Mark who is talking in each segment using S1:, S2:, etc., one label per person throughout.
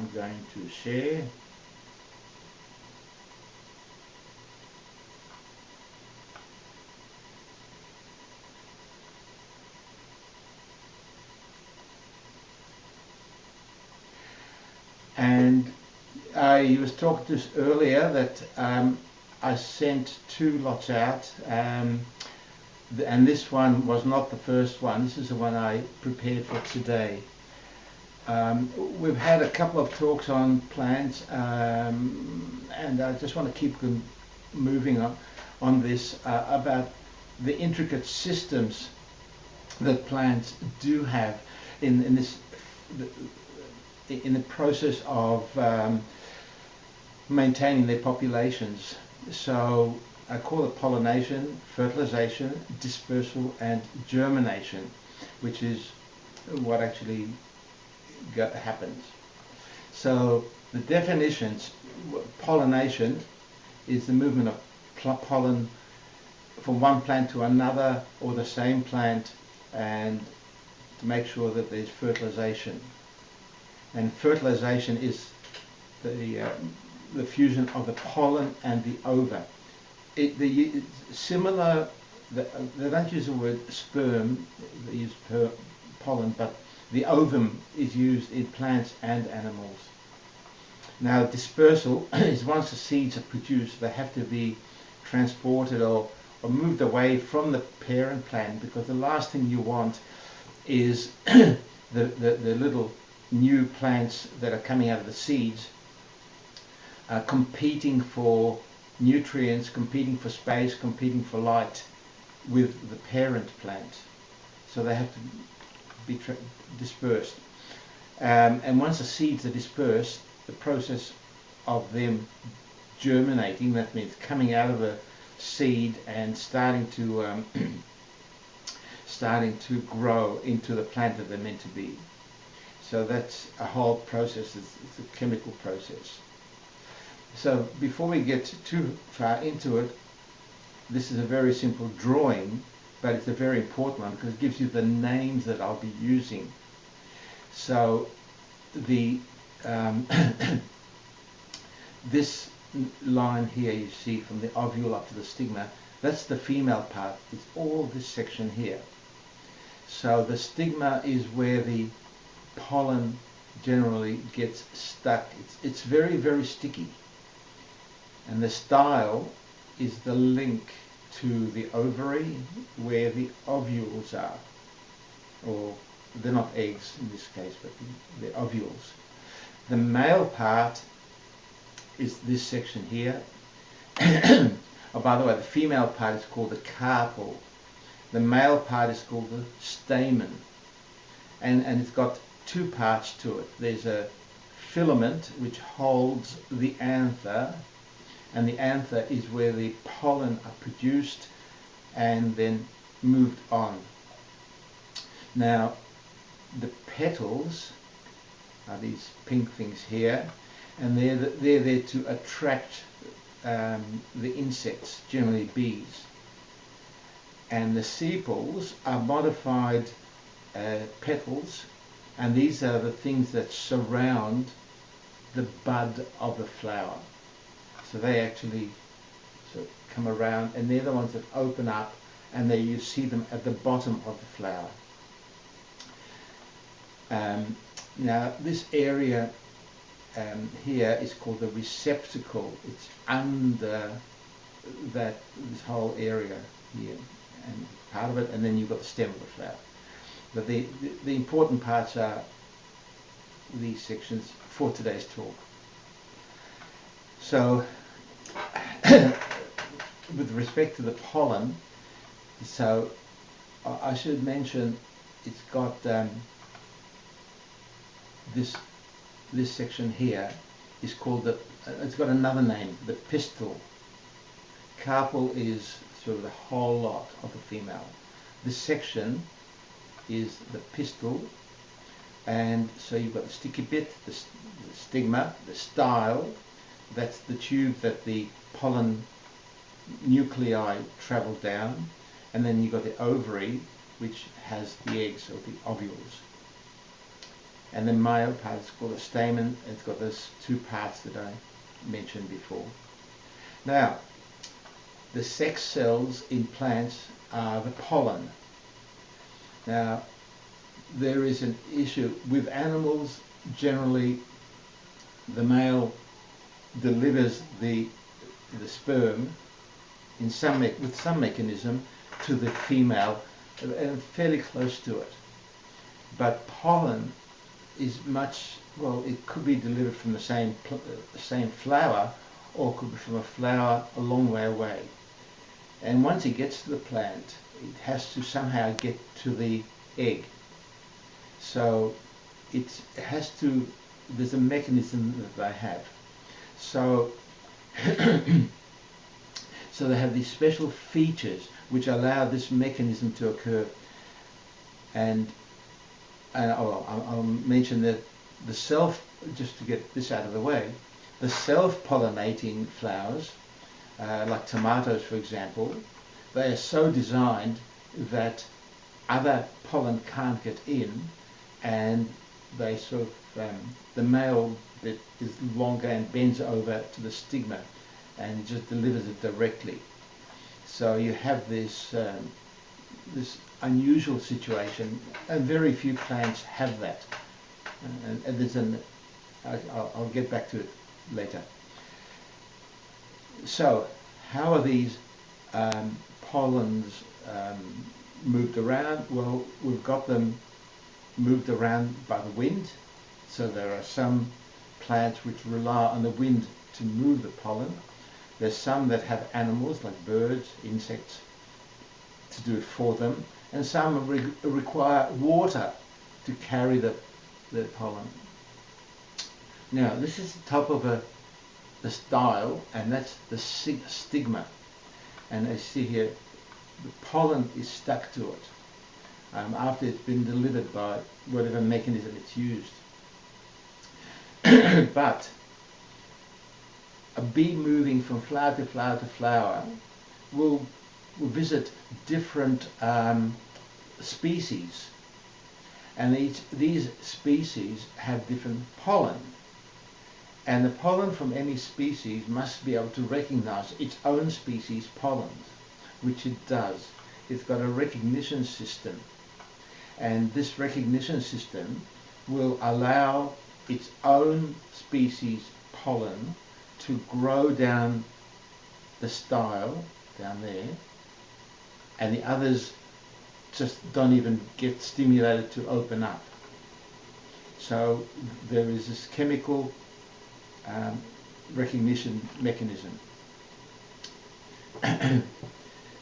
S1: I'm going to share. And I was talking to us earlier that I sent 2 lots out, and this one was not the first one. This is the one I prepared for today. We've had a couple of talks on plants, and I just want to keep moving on this about the intricate systems that plants do have in this in the process of maintaining their populations. So I call it pollination, fertilization, dispersal, and germination, which is what actually happens. So the definitions: pollination is the movement of pollen from one plant to another or the same plant, and to make sure that there's fertilization. And fertilization is the fusion of the pollen and the ova. Similar, they don't use the word sperm, they use pollen, but the ovum is used in plants and animals. Now dispersal is once the seeds are produced, they have to be transported or moved away from the parent plant, because the last thing you want is the little new plants that are coming out of the seeds competing for nutrients, competing for space, competing for light with the parent plant. So they have to be dispersed. And once the seeds are dispersed, the process of them germinating, that means coming out of a seed and starting to grow into the plant that they're meant to be. So that's a whole process. It's a chemical process. So before we get too far into it, this is a very simple drawing, but it's a very important one because it gives you the names that I'll be using. So the this line here you see from the ovule up to the stigma, that's the female part. It's all this section here. So the stigma is where the pollen generally gets stuck. It's very, very sticky. And the style is the link to the ovary where the ovules are. Or they're not eggs in this case, but the ovules. The male part is this section here. Oh, by the way, the female part is called the carpel. The male part is called the stamen. And it's got 2 parts to it. There's a filament which holds the anther, and the anther is where the pollen are produced and then moved on. Now the petals are these pink things here, and they're there to attract the insects, generally bees. And the sepals are modified petals, and these are the things that surround the bud of the flower. So they actually sort of come around, and they're the ones that open up, and there you see them at the bottom of the flower. Now this area here is called the receptacle. It's under this whole area here, and part of it, and then you've got the stem of the flower. But the important parts are these sections for today's talk. So with respect to the pollen, so I should mention it's got this section here is called it's got another name, the pistil. Carpel is sort of the whole lot of the female. This section is the pistil, and so you've got the sticky bit, the stigma, the style, that's the tube that the pollen nuclei travel down, and then you've got the ovary, which has the eggs or the ovules. And the male part is called a stamen. It's got those two parts that I mentioned before. Now, the sex cells in plants are the pollen. Now, there is an issue with animals. Generally, the male delivers the sperm in with some mechanism to the female, and fairly close to it. But pollen is much, well, it could be delivered from the same flower, or could be from a flower a long way away. And once it gets to the plant, it has to somehow get to the egg. So it has to, there's a mechanism that they have. So, so they have these special features which allow this mechanism to occur. And I'll mention that the just to get this out of the way, the self-pollinating flowers, like tomatoes for example, they are so designed that other pollen can't get in, and they sort of, the male bit is longer and bends over to the stigma, and it just delivers it directly. So you have this this unusual situation, and very few plants have that. And there's I'll get back to it later. So, how are these pollens moved around? Well, we've got them moved around by the wind. So there are some plants which rely on the wind to move the pollen. There's some that have animals like birds, insects, to do it for them, and some require water to carry the pollen. Now, this is the top of the style, and that's the stigma. And as you see here, the pollen is stuck to it after it's been delivered by whatever mechanism it's used. But a bee moving from flower to flower to flower will visit different species, and these species have different pollen, and the pollen from any species must be able to recognize its own species pollen, which it does. It's got a recognition system, and this recognition system will allow its own species pollen to grow down the style down there, and the others just don't even get stimulated to open up. So there is this chemical recognition mechanism.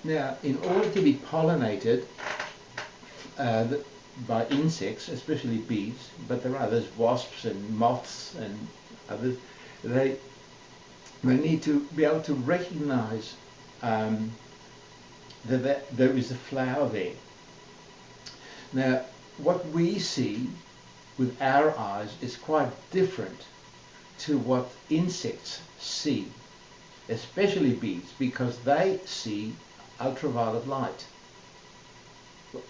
S1: Now, in order to be pollinated by insects, especially bees, but there are others, wasps and moths and others, they need to be able to recognize that there is a flower there. Now, what we see with our eyes is quite different to what insects see, especially bees, because they see ultraviolet light.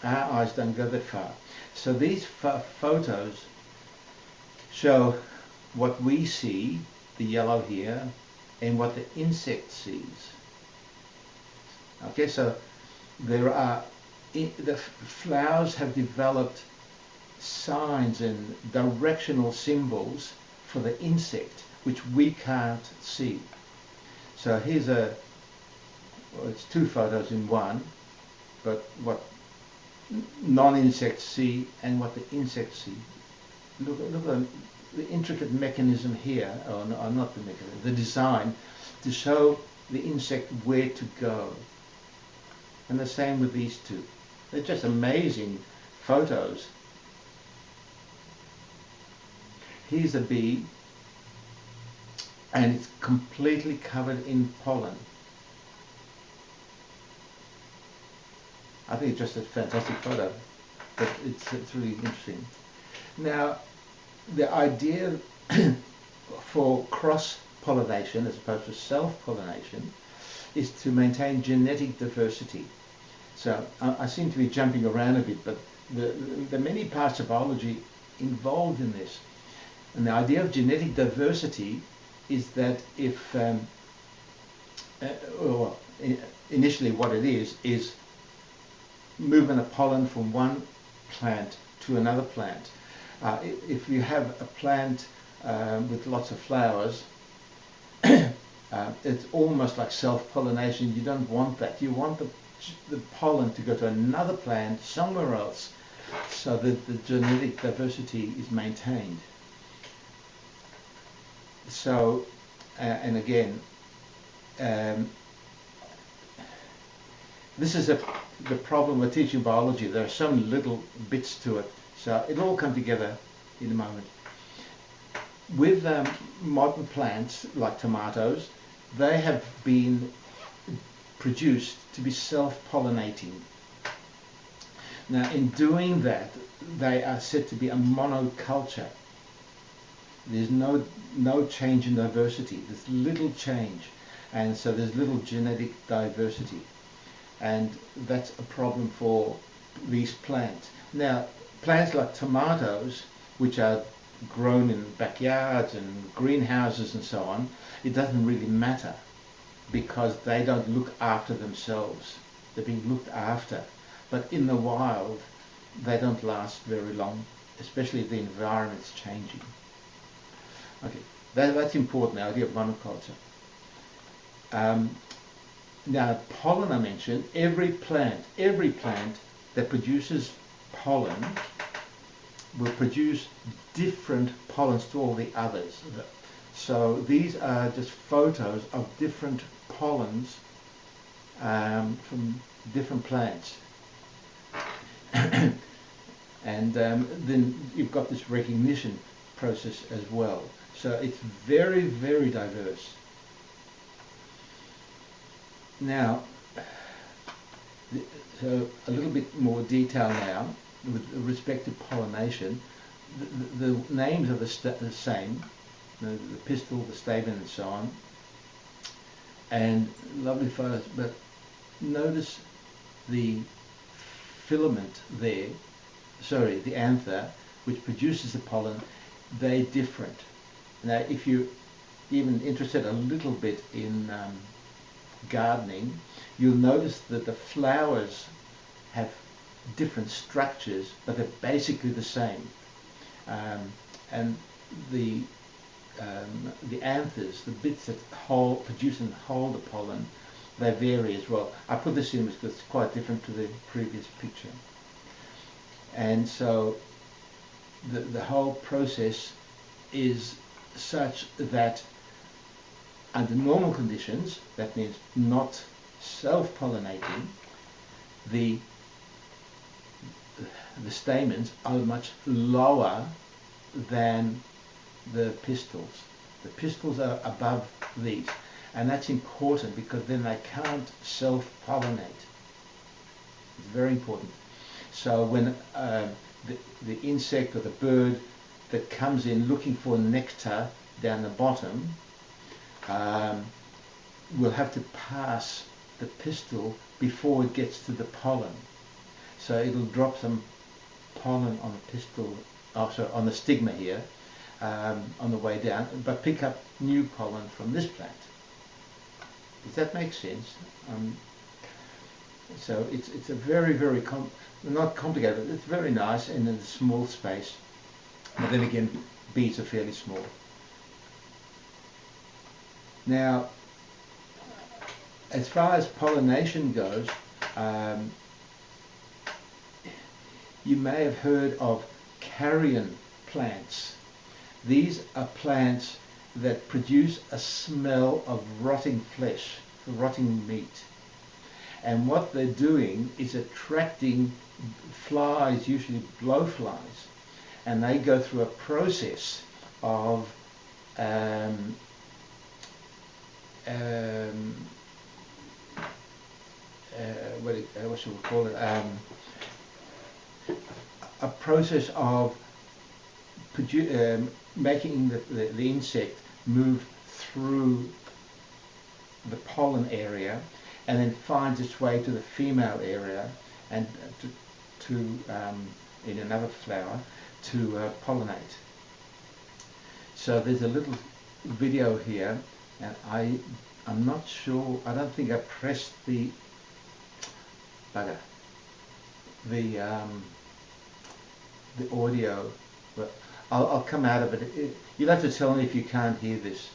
S1: Our eyes don't go that far. So these photos show what we see, the yellow here, and what the insect sees. Okay, so there are, the flowers have developed signs and directional symbols for the insect, which we can't see. So here's it's two photos in one, but what non-insects see and what the insects see. Look at the intricate mechanism here, or not the mechanism, the design, to show the insect where to go. And the same with these two. They're just amazing photos. Here's a bee, and it's completely covered in pollen. I think it's just a fantastic photo, but it's really interesting. Now, the idea for cross-pollination as opposed to self-pollination is to maintain genetic diversity. So I seem to be jumping around a bit, but the many parts of biology involved in this. And the idea of genetic diversity is that if, well, initially what it is movement of pollen from one plant to another plant. If you have a plant with lots of flowers, it's almost like self-pollination. You don't want that. You want the pollen to go to another plant somewhere else so that the genetic diversity is maintained. So, and again, this is the problem with teaching biology. There are so many little bits to it. So it'll all come together in a moment. With modern plants like tomatoes, they have been produced to be self-pollinating. Now in doing that, they are said to be a monoculture. There's no change in diversity. There's little change, and so there's little genetic diversity, and that's a problem for these plants. Now plants like tomatoes, which are grown in backyards and greenhouses and so on, it doesn't really matter because they don't look after themselves. They're being looked after. But in the wild, they don't last very long, especially if the environment's changing. Okay, that's important, the idea of monoculture. Now, pollen I mentioned, every plant that produces pollen will produce different pollens to all the others. So these are just photos of different pollens from different plants. And then you've got this recognition process as well. So it's very, very diverse. Now, so a little bit more detail now with respect to pollination. The names are the same, the pistil, the stamen and so on, and lovely photos, but notice the filament there, sorry, the anther, which produces the pollen, they're different. Now if you're even interested a little bit in gardening, you'll notice that the flowers have different structures, but they're basically the same. And the anthers, the bits that produce and hold the pollen, they vary as well. I put this in because it's quite different to the previous picture. And so the whole process is such that under normal conditions, that means not self-pollinating, the stamens are much lower than the pistils. The pistils are above these, and that's important because then they can't self-pollinate. It's very important. So when the insect or the bird that comes in looking for nectar down the bottom will have to pass the pistil before it gets to the pollen. So it'll drop some pollen on the pistil, on the stigma here, on the way down, but pick up new pollen from this plant. Does that make sense? So it's a very, very not complicated, but it's very nice and in a small space. But then again, bees are fairly small. Now, as far as pollination goes, you may have heard of carrion plants. These are plants that produce a smell of rotting flesh, rotting meat. And what they're doing is attracting flies, usually blowflies, and they go through a process of what should we call it? A process of making the insect move through the pollen area and then finds its way to the female area and in another flower to pollinate. So there's a little video here, and I'm not sure, I don't think I pressed the bugger, the audio, but I'll come out of it. You'll have to tell me if you can't hear this.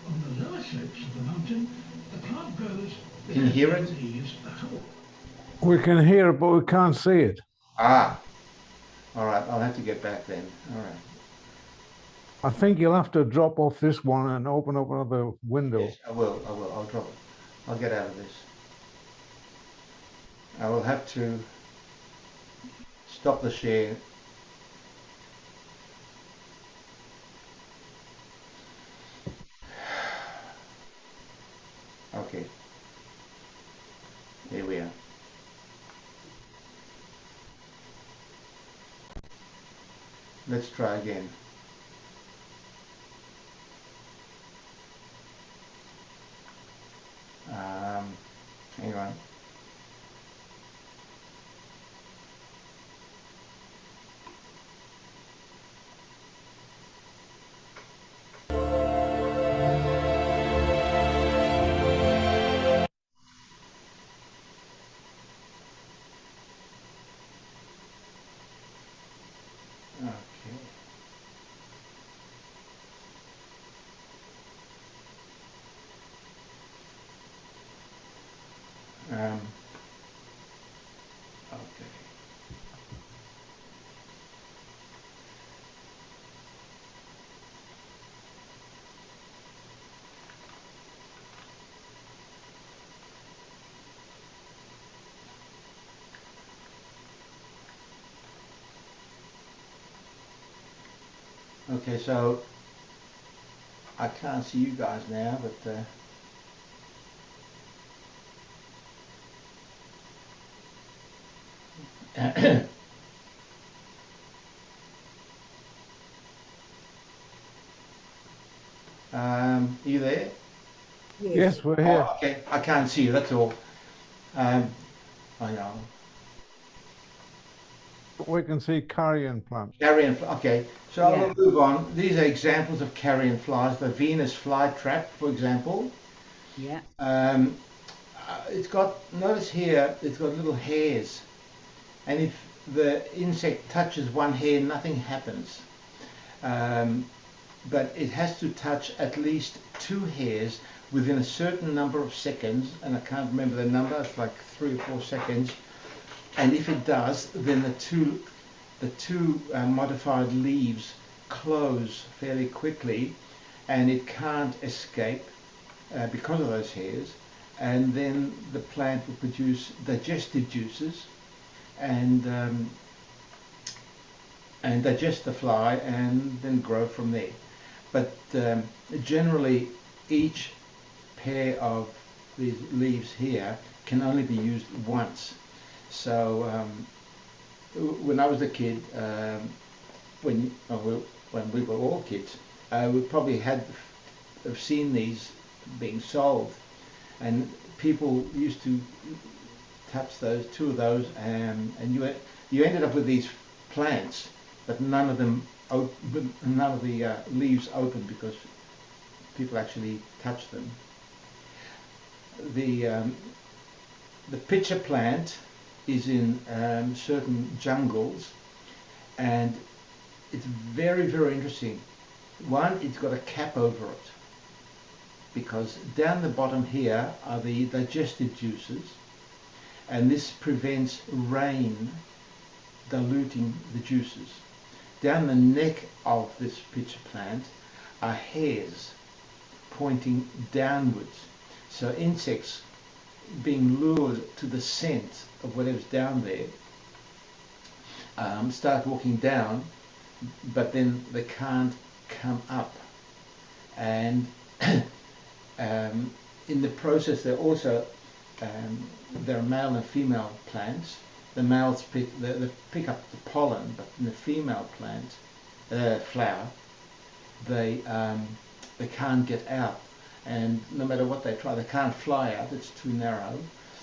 S2: On the lower slopes of the mountain, the plant grows.
S1: Can you hear it?
S3: We can hear it, but we can't see it.
S1: Ah, all right, I'll have to get back then. All right.
S3: I think you'll have to drop off this one and open up another window.
S1: Yes, I will, I'll drop it. I'll get out of this. I will have to stop the share. Okay. Here we are. Let's try again. Hang on. Okay. Okay, so I can't see you guys now, but are you there?
S3: Yes, we're here.
S1: Oh, okay, I can't see you, that's all. I know.
S3: We can see carrion plants.
S1: Carrion, okay, so I'll move on. These are examples of carrion flies. The Venus flytrap, for example.
S4: Yeah.
S1: It's got, notice here, it's got little hairs. And if the insect touches one hair, nothing happens. But it has to touch at least 2 hairs within a certain number of seconds, and I can't remember the number, it's like 3 or 4 seconds. And if it does, then the two modified leaves close fairly quickly, and it can't escape because of those hairs. And then the plant will produce digestive juices and digest the fly and then grow from there. But generally each pair of these leaves here can only be used once. So when I was a kid, when we were all kids, we probably have seen these being sold, and people used to touch those, 2 of those, and you ended up with these plants, but none of the leaves opened because people actually touched them. The pitcher plant is in certain jungles, and it's very, very interesting. One, it's got a cap over it, because down the bottom here are the digestive juices, and this prevents rain diluting the juices. Down the neck of this pitcher plant are hairs pointing downwards, so insects being lured to the scent of whatever's down there start walking down, but then they can't come up. And in the process there also there are male and female plants. The males they pick up the pollen, but in the female plant flower they can't get out, and no matter what they try, they can't fly out, it's too narrow,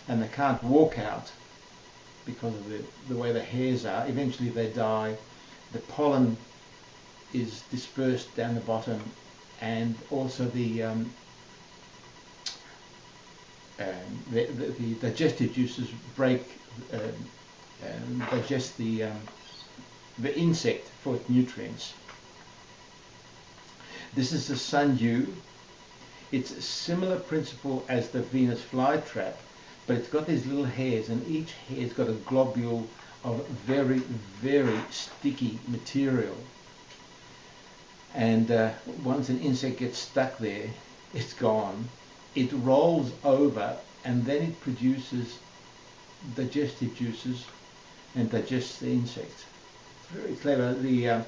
S1: and they can't walk out because of the way the hairs are. Eventually they die. The pollen is dispersed down the bottom, and also the digestive juices break, digest the insect for its nutrients. This is the sundew. It's a similar principle as the Venus flytrap, but it's got these little hairs, and each hair's got a globule of very, very sticky material. And once an insect gets stuck there, it's gone. It rolls over, and then it produces digestive juices and digests the insect. It's very clever. The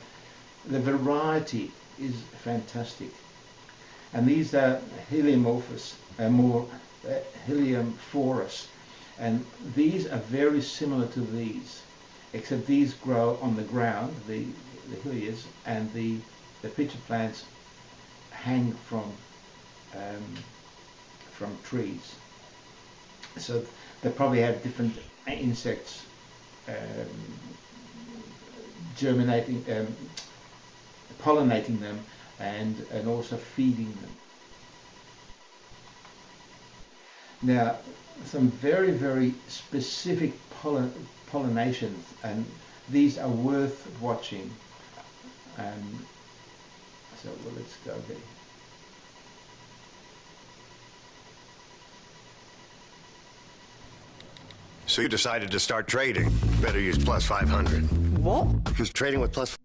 S1: variety is fantastic. And these are heliomorphous, more heliumphorous, and these are very similar to these, except these grow on the ground, the helias, and the pitcher plants hang from trees. So they probably have different insects germinating, pollinating them, and also feeding them. Now, some very, very specific pollinations, and these are worth watching. So well, let's go there.
S4: So you decided to start trading. Better use plus 500.
S5: What?
S4: Because trading with plus...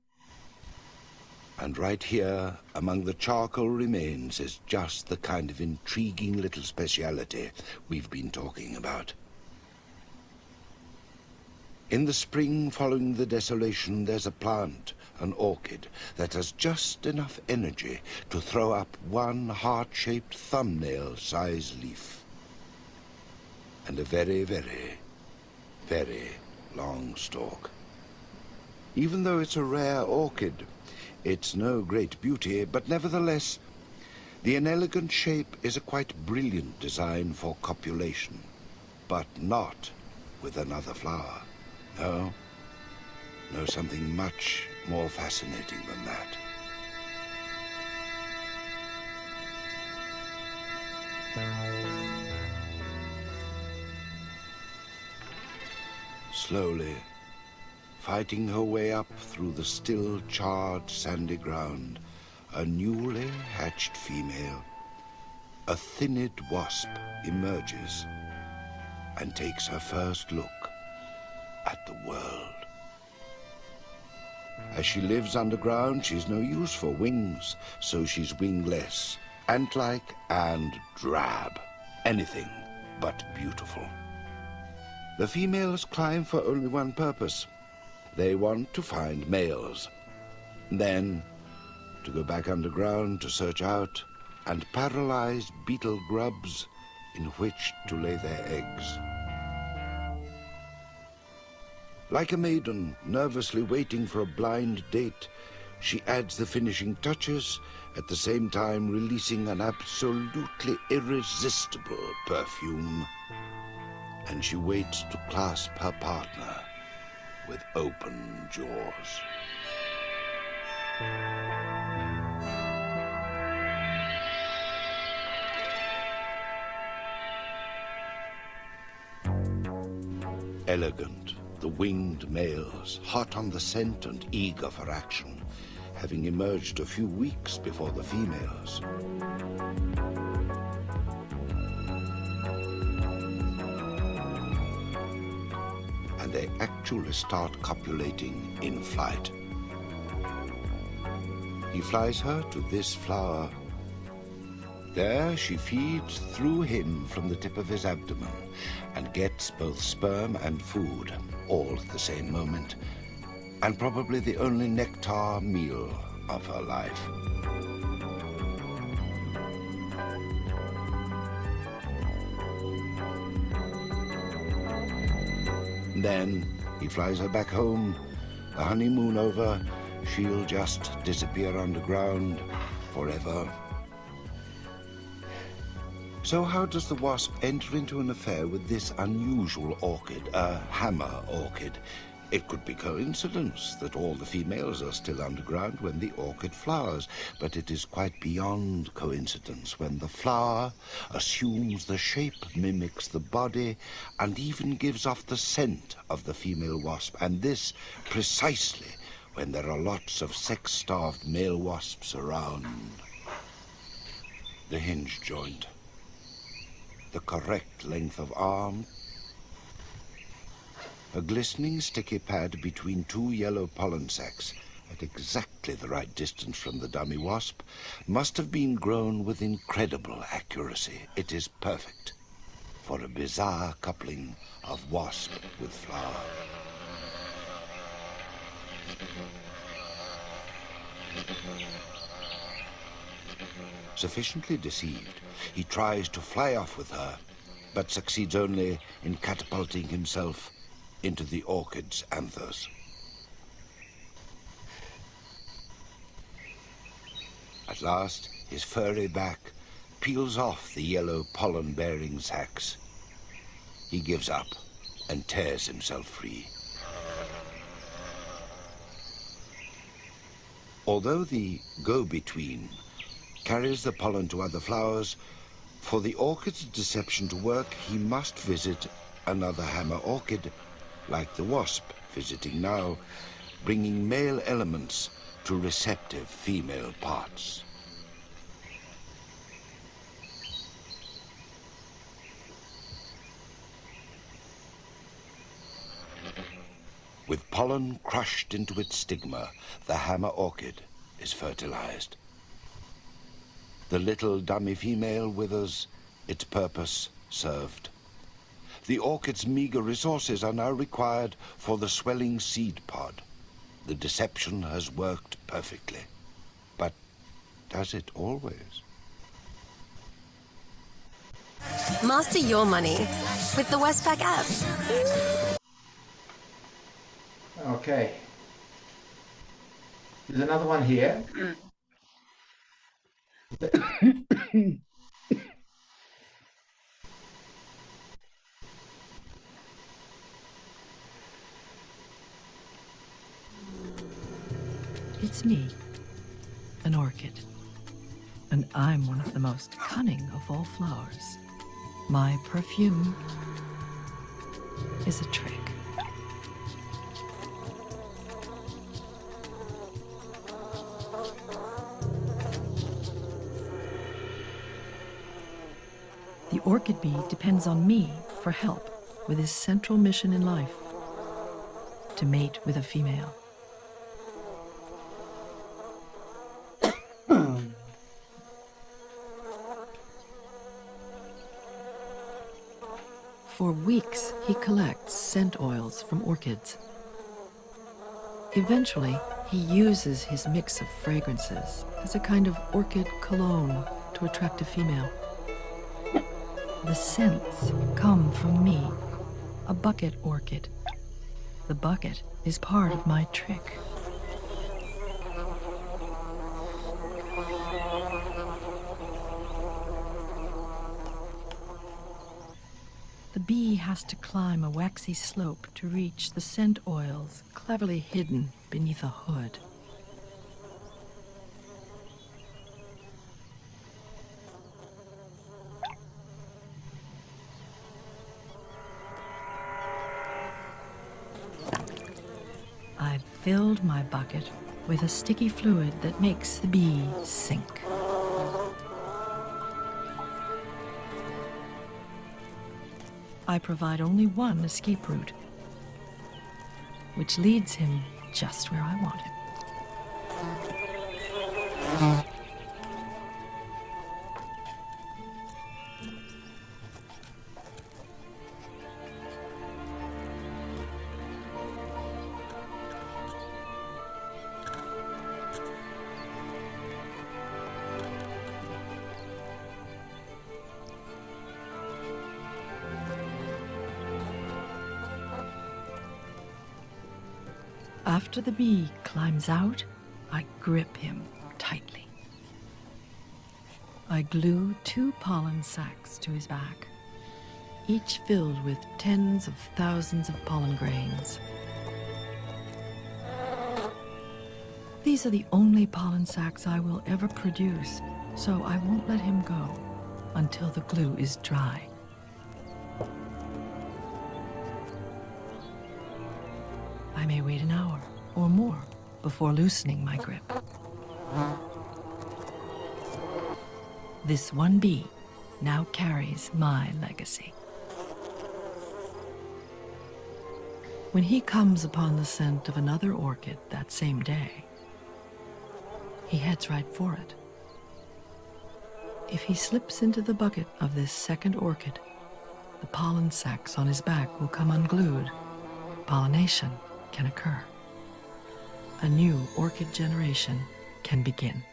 S6: And right here, among the charcoal remains, is just the kind of intriguing little speciality we've been talking about. In the spring following the desolation, there's a plant, an orchid, that has just enough energy to throw up one heart-shaped thumbnail-sized leaf. And a very, very, very long stalk. Even though it's a rare orchid, it's no great beauty, but nevertheless, the inelegant shape is a quite brilliant design for copulation, but not with another flower. No, something much more fascinating than that. Slowly, fighting her way up through the still charred sandy ground, a newly hatched female, a thinned wasp, emerges and takes her first look at the world. As she lives underground, she's no use for wings, so she's wingless, ant-like and drab, anything but beautiful. The females climb for only one purpose. They want to find males, then to go back underground to search out and paralyze beetle grubs in which to lay their eggs. Like a maiden nervously waiting for a blind date, she adds the finishing touches, at the same time releasing an absolutely irresistible perfume. And she waits to clasp her partner with open jaws. Elegant, the winged males, hot on the scent and eager for action, having emerged a few weeks before the females. And they actually start copulating in flight. He flies her to this flower. There she feeds through him from the tip of his abdomen and gets both sperm and food, all at the same moment, and probably the only nectar meal of her life. Then he flies her back home. The honeymoon over, she'll just disappear underground forever. So how does the wasp enter into an affair with this unusual orchid, a hammer orchid? It could be coincidence that all the females are still underground when the orchid flowers, but it is quite beyond coincidence when the flower assumes the shape, mimics the body, and even gives off the scent of the female wasp, and this precisely when there are lots of sex-starved male wasps around. The hinge joint, the correct length of arm, a glistening sticky pad between two yellow pollen sacs at exactly the right distance from the dummy wasp must have been grown with incredible accuracy. It is perfect for a bizarre coupling of wasp with flower. Sufficiently deceived, he tries to fly off with her, but succeeds only in catapulting himself into the orchid's anthers. At last, his furry back peels off the yellow pollen-bearing sacs. He gives up and tears himself free. Although the go-between carries the pollen to other flowers, for the orchid's deception to work, he must visit another hammer orchid, like the wasp visiting now, bringing male elements to receptive female parts. With pollen crushed into its stigma, the hammer orchid is fertilized. The little dummy female withers, its purpose served. The orchid's meager resources are now required for the swelling seed pod. The deception has worked perfectly. But does it always?
S5: Master your money with the Westpac app.
S1: Okay. There's another one here.
S7: It's me, an orchid, and I'm one of the most cunning of all flowers. My perfume is a trick. The orchid bee depends on me for help with his central mission in life, to mate with a female. For weeks, he collects scent oils from orchids. Eventually, he uses his mix of fragrances as a kind of orchid cologne to attract a female. The scents come from me, a bucket orchid. The bucket is part of my trick. The bee has to climb a waxy slope to reach the scent oils cleverly hidden beneath a hood. I've filled my bucket with a sticky fluid that makes the bee sink. I provide only one escape route, which leads him just where I want him. After the bee climbs out, I grip him tightly. I glue 2 pollen sacs to his back, each filled with tens of thousands of pollen grains. These are the only pollen sacs I will ever produce, so I won't let him go until the glue is dry. I may wait an hour or more before loosening my grip. This one bee now carries my legacy. When he comes upon the scent of another orchid that same day, he heads right for it. If he slips into the bucket of this second orchid, the pollen sacs on his back will come unglued. Pollination can occur. A new orchid generation can begin.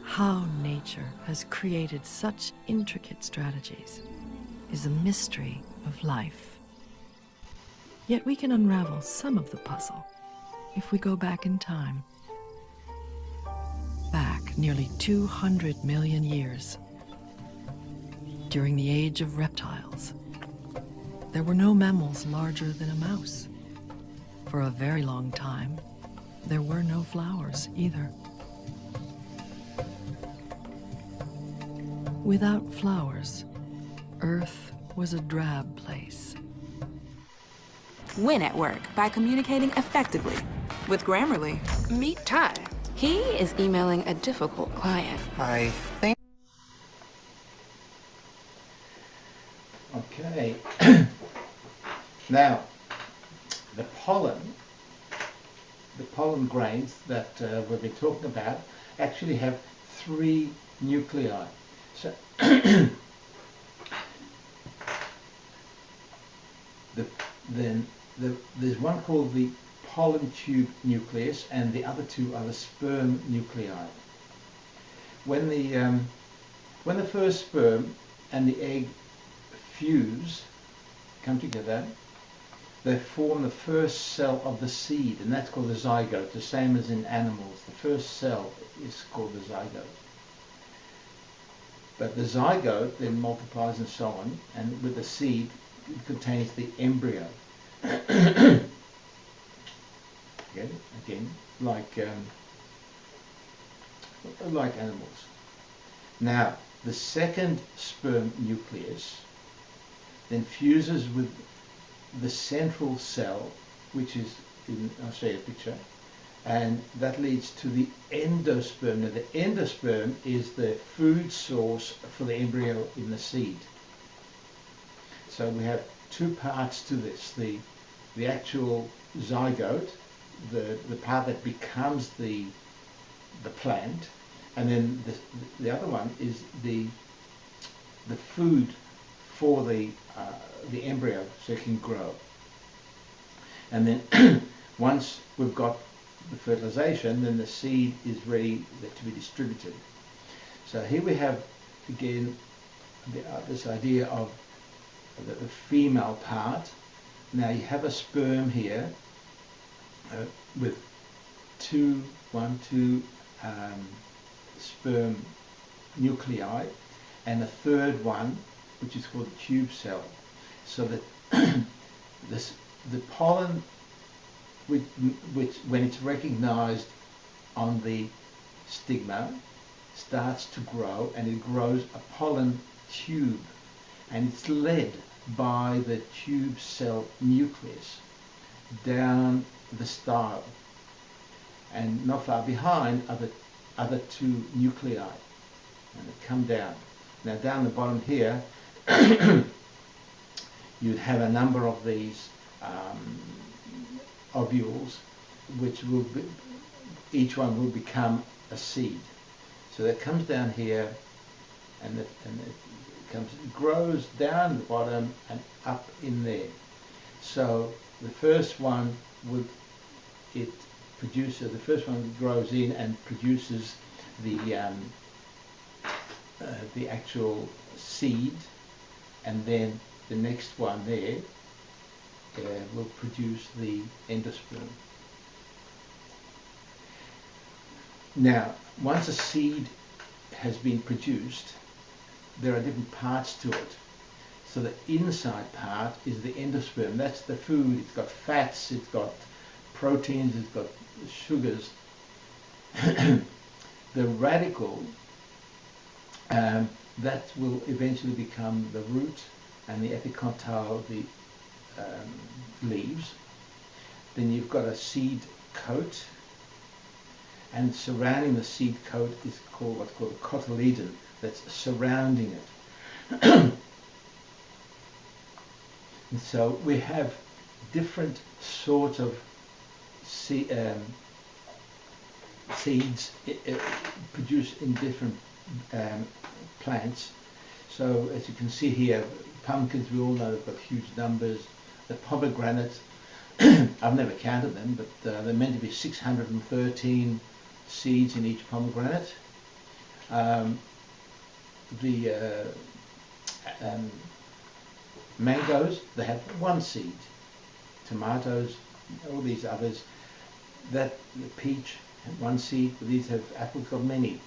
S7: How nature has created such intricate strategies is a mystery of life. Yet we can unravel some of the puzzle if we go back in time. Back nearly 200 million years. During the age of reptiles, there were no mammals larger than a mouse. For a very long time, there were no flowers either. Without flowers, Earth was a drab place.
S8: Win at work by communicating effectively with Grammarly.
S9: Meet Ty. He is emailing a difficult client.
S10: I think.
S1: Okay. Now, the pollen grains that we've been talking about actually have 3 nuclei. So there's one called the pollen tube nucleus, and the other 2 are the sperm nuclei. When the first sperm and the egg fuse, come together, they form the first cell of the seed, and that's called the zygote, the same as in animals. The first cell is called the zygote. But the zygote then multiplies and so on, and with the seed it contains the embryo. Again, like animals. Now, the second sperm nucleus then fuses with the central cell, which is I'll show you a picture, and that leads to the endosperm. Now, the endosperm is the food source for the embryo in the seed. So we have 2 parts to this: the actual zygote, the part that becomes the plant, and then the other one is the food for the embryo so it can grow. And then once we've got the fertilization, then the seed is ready to be distributed. So here we have again this idea of the female part. Now you have a sperm here with 2 sperm nuclei, and a third one which is called the tube cell. So that the pollen, which when it's recognized on the stigma, starts to grow, and it grows a pollen tube, and it's led by the tube cell nucleus down the style, and not far behind are the other 2 nuclei, and they come down. Now down the bottom here you'd have a number of these ovules, which will be, each one will become a seed. So that comes down here, and it grows down the bottom and up in there. So the first one the first one grows in and produces the actual seed, and then the next one there will produce the endosperm. Now, once a seed has been produced, there are different parts to it. So the inside part is the endosperm. That's the food. It's got fats, it's got proteins, it's got sugars. The radicle, that will eventually become the root, and the epicondyle, the leaves. Then you've got a seed coat, and surrounding the seed coat is called what's called a cotyledon that's surrounding it. And so we have different sorts of seeds produced in different plants. So as you can see here, pumpkins, we all know they've got huge numbers. The pomegranates, I've never counted them, but they're meant to be 613 seeds in each pomegranate. Mangoes, they have one seed. Tomatoes, all these others, the peach, one seed. These have, apples got many.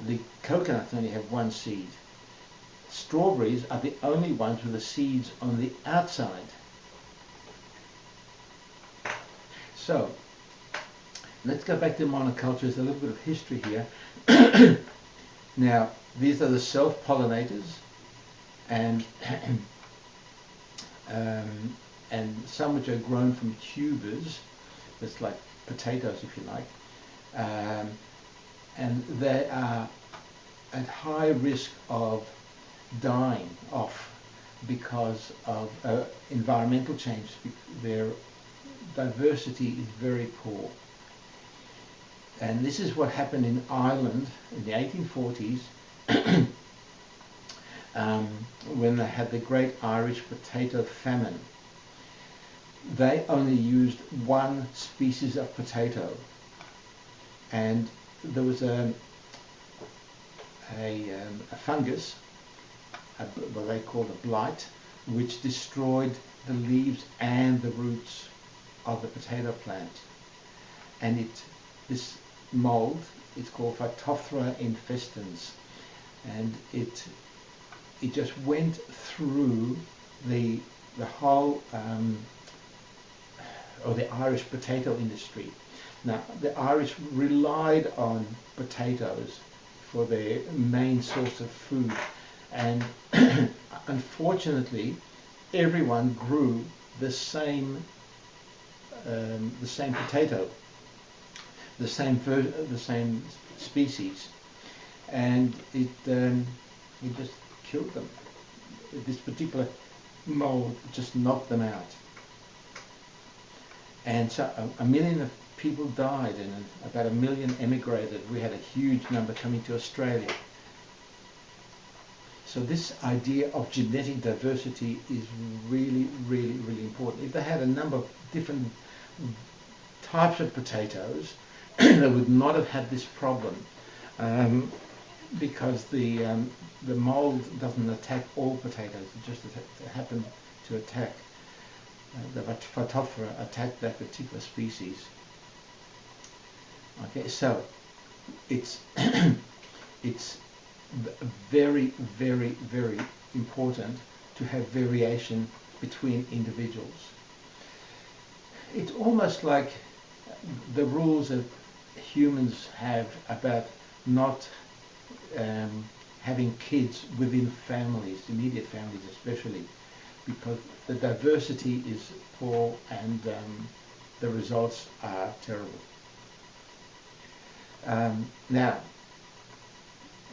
S1: The coconuts only have one seed. Strawberries are the only ones with the seeds on the outside. So, let's go back to monocultures, a little bit of history here. Now, these are the self-pollinators, and some which are grown from tubers, that's like potatoes if you like, and they are at high risk of dying off because of environmental change. Their diversity is very poor. And this is what happened in Ireland in the 1840s when they had the great Irish potato famine. They only used one species of potato, and there was a fungus, what they called a blight, which destroyed the leaves and the roots of the potato plant. And this mold, it's called Phytophthora infestans, and it just went through the whole or the Irish potato industry. Now, the Irish relied on potatoes for their main source of food, and unfortunately, everyone grew the same potato, the same species, and it just killed them. This particular mold just knocked them out. And so a million of people died, and about 1 million emigrated. We had a huge number coming to Australia. So this idea of genetic diversity is really, really, really important. If they had a number of different types of potatoes, they would not have had this problem, because the mold doesn't attack all potatoes. It just happened to attack. The Phytophthora attacked that particular species. Okay, so it's it's very, very, very important to have variation between individuals. It's almost like the rules that humans have about not having kids within families, immediate families especially, because the diversity is poor and the results are terrible. Now,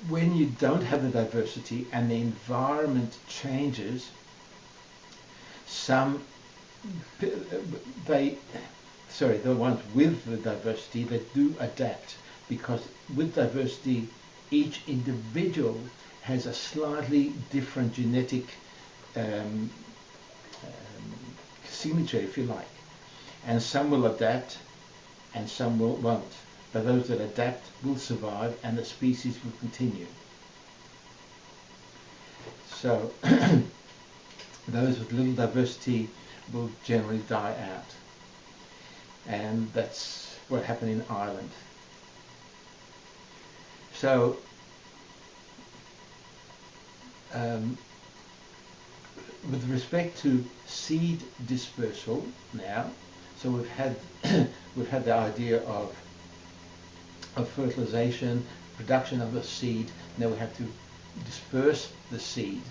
S1: when you don't have the diversity and the environment changes, the ones with the diversity, they do adapt, because with diversity, each individual has a slightly different genetic signature, if you like, and some will adapt and some won't. But those that adapt will survive, and the species will continue. So those with little diversity will generally die out, and that's what happened in Ireland. So with respect to seed dispersal now, so we've had we've had the idea of fertilization, production of the seed. Now we have to disperse the seed,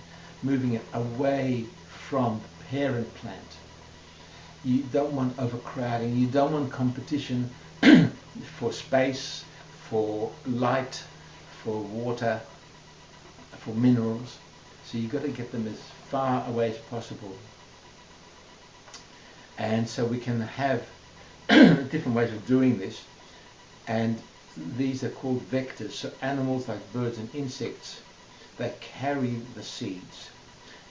S1: moving it away from the parent plant. You don't want overcrowding, you don't want competition for space, for light, for water, for minerals. So you've got to get them as far away as possible. And so we can have different ways of doing this, and these are called vectors. So animals like birds and insects, they carry the seeds.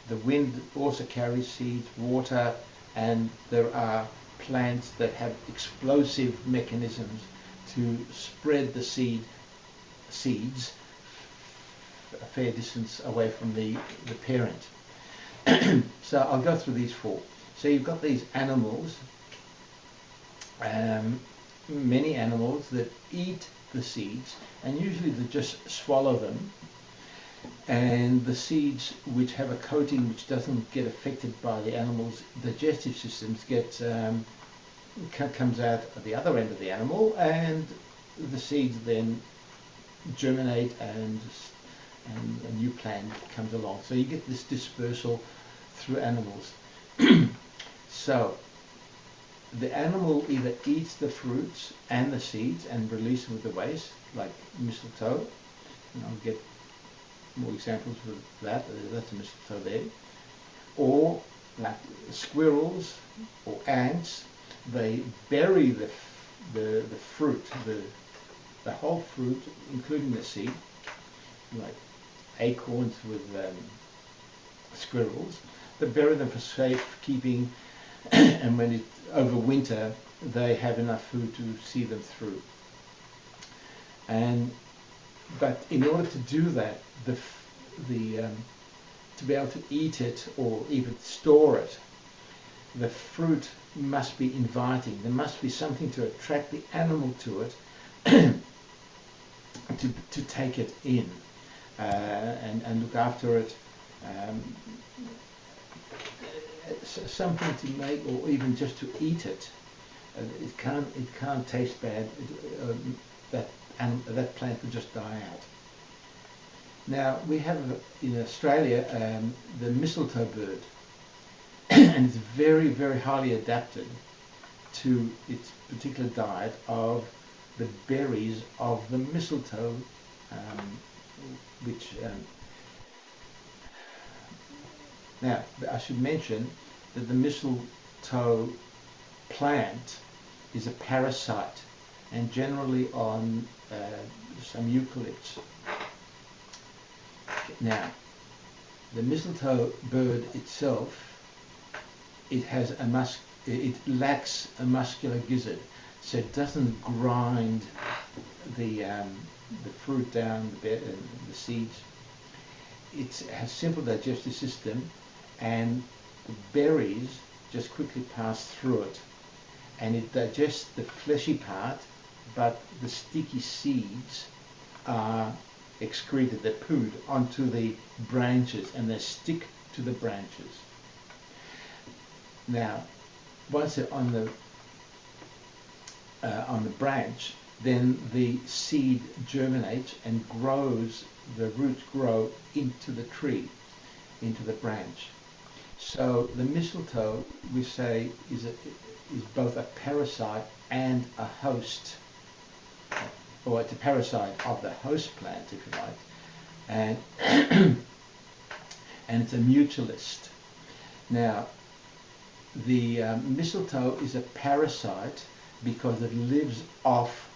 S1: The wind also carries seeds, water, and there are plants that have explosive mechanisms to spread the seeds a fair distance away from the parent. So I'll go through these four. So you've got these animals, many animals that eat the seeds, and usually they just swallow them, and the seeds which have a coating which doesn't get affected by the animal's digestive systems comes out at the other end of the animal, and the seeds then germinate and a new plant comes along. So you get this dispersal through animals. So the animal either eats the fruits and the seeds and releases with the waste, like mistletoe, and I'll get more examples of that. That's a mistletoe there. Or like squirrels or ants, they bury the fruit, the whole fruit, including the seed, like acorns with squirrels. They bury them for safekeeping, and when over winter they have enough food to see them through. But in order to do that, to be able to eat it or even store it, the fruit must be inviting. There must be something to attract the animal to it, to take it in and look after it. Something to make, or even just to eat it. It can't taste bad. That plant will just die out. Now we have in Australia the mistletoe bird, and it's very, very highly adapted to its particular diet of the berries of the mistletoe, now I should mention that the mistletoe plant is a parasite, and generally on some eucalypts. Now, the mistletoe bird itself, it lacks a muscular gizzard, so it doesn't grind the fruit down, the seeds. It has simple digestive system, and the berries just quickly pass through it, and it digests the fleshy part, but the sticky seeds are excreted, they're pooed onto the branches, and they stick to the branches. Now, once they're on the branch, then the seed germinates and grows. The roots grow into the tree, into the branch. So the mistletoe, we say, is both a parasite and a host, or it's a parasite of the host plant, if you like, and and it's a mutualist. Now, the mistletoe is a parasite because it lives off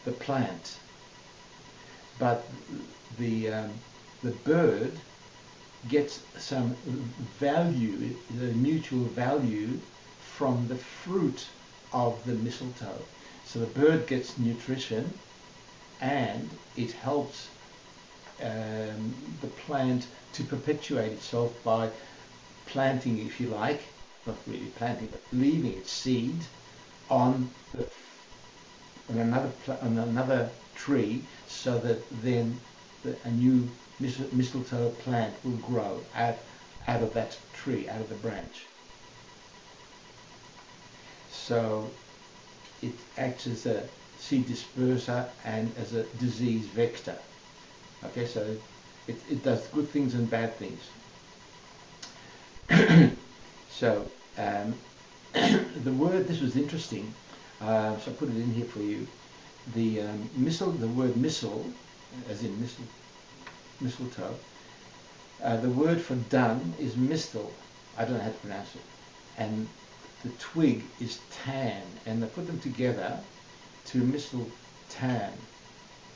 S1: the plant, but the bird gets some value, the mutual value, from the fruit of the mistletoe. So the bird gets nutrition, and it helps the plant to perpetuate itself by planting, if you like, not really planting, but leaving its seed on another tree, so that then a new mistletoe plant will grow out of that tree, out of the branch. So it acts as a seed disperser and as a disease vector. Okay, so it does good things and bad things. So the word, this was interesting, so I put it in here for you. The word missile, as in mistletoe, the word for dun is mistle. I don't know how to pronounce it. And the twig is tan, and they put them together to mistle tan,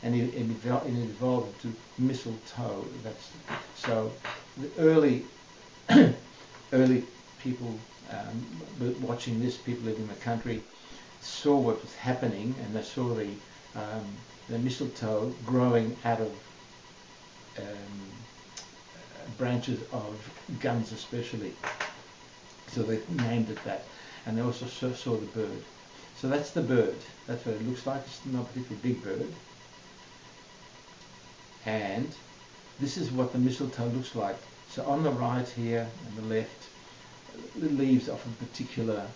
S1: and it evolved to mistletoe. That's so the early people watching this, people living in the country, saw what was happening, and they saw the mistletoe growing out of branches of guns especially. So they named it that. And they also saw the bird. So that's the bird. That's what it looks like. It's not a particularly big bird. And this is what the mistletoe looks like. So on the right here and the left, the leaves of a particular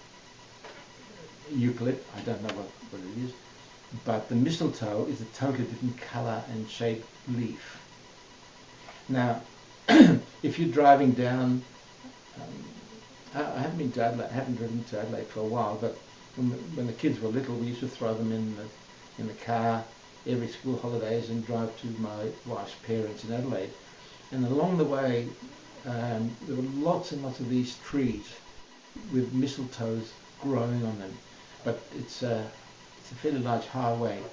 S1: eucalypt. I don't know what it is. But the mistletoe is a totally different colour and shape leaf. Now, if you're driving down, I haven't been to Adelaide, I haven't driven to Adelaide for a while, but when the kids were little, we used to throw them in the car every school holidays and drive to my wife's parents in Adelaide. And along the way, there were lots and lots of these trees with mistletoes growing on them. But it's a fairly large highway.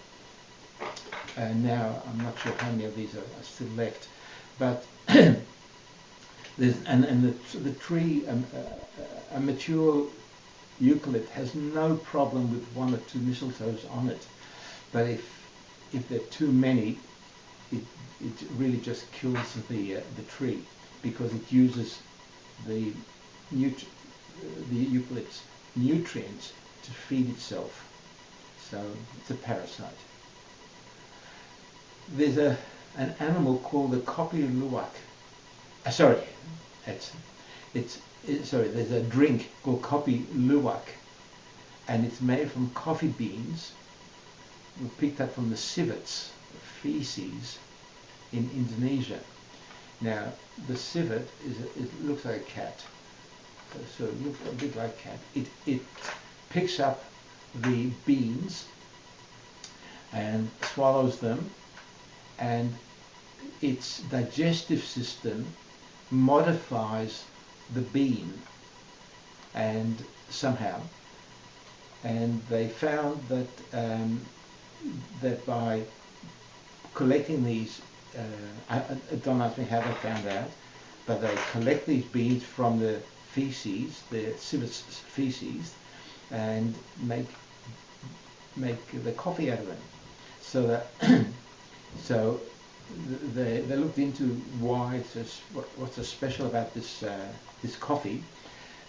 S1: And now I'm not sure how many of these are still left. But there's the tree, a mature eucalypt has no problem with one or two mistletoes on it. But if there are too many, it really just kills the tree, because it uses the eucalypt's nutrients to feed itself. So it's a parasite. There's an animal called the copiluwak. There's a drink called copiluwak, and it's made from coffee beans. We picked up from the civets, feces, in Indonesia. Now the civet it looks like a cat, so it looks a bit like a cat. It picks up the beans and swallows them, and its digestive system modifies the bean and somehow, and they found that that by collecting these, don't ask me how they found out, but they collect these beans from the feces, the civet's feces, and make the coffee out of them. So that so they looked into why what's so special about this this coffee,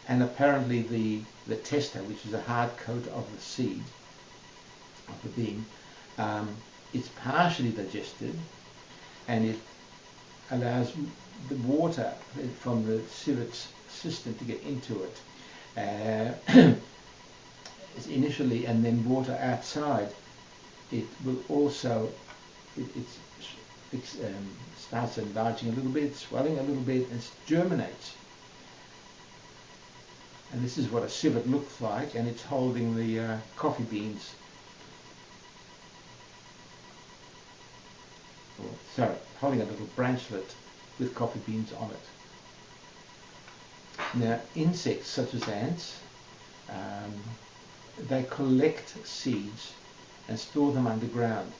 S1: and apparently the tester, which is a hard coat of the seed of the bean, it's partially digested, and it allows the water from the civet's system to get into it initially, and then water outside. It will also it starts enlarging a little bit, swelling a little bit, and it germinates. And this is what a civet looks like, and it's holding the coffee beans. Holding a little branchlet with coffee beans on it. Now, insects such as ants, they collect seeds and store them underground.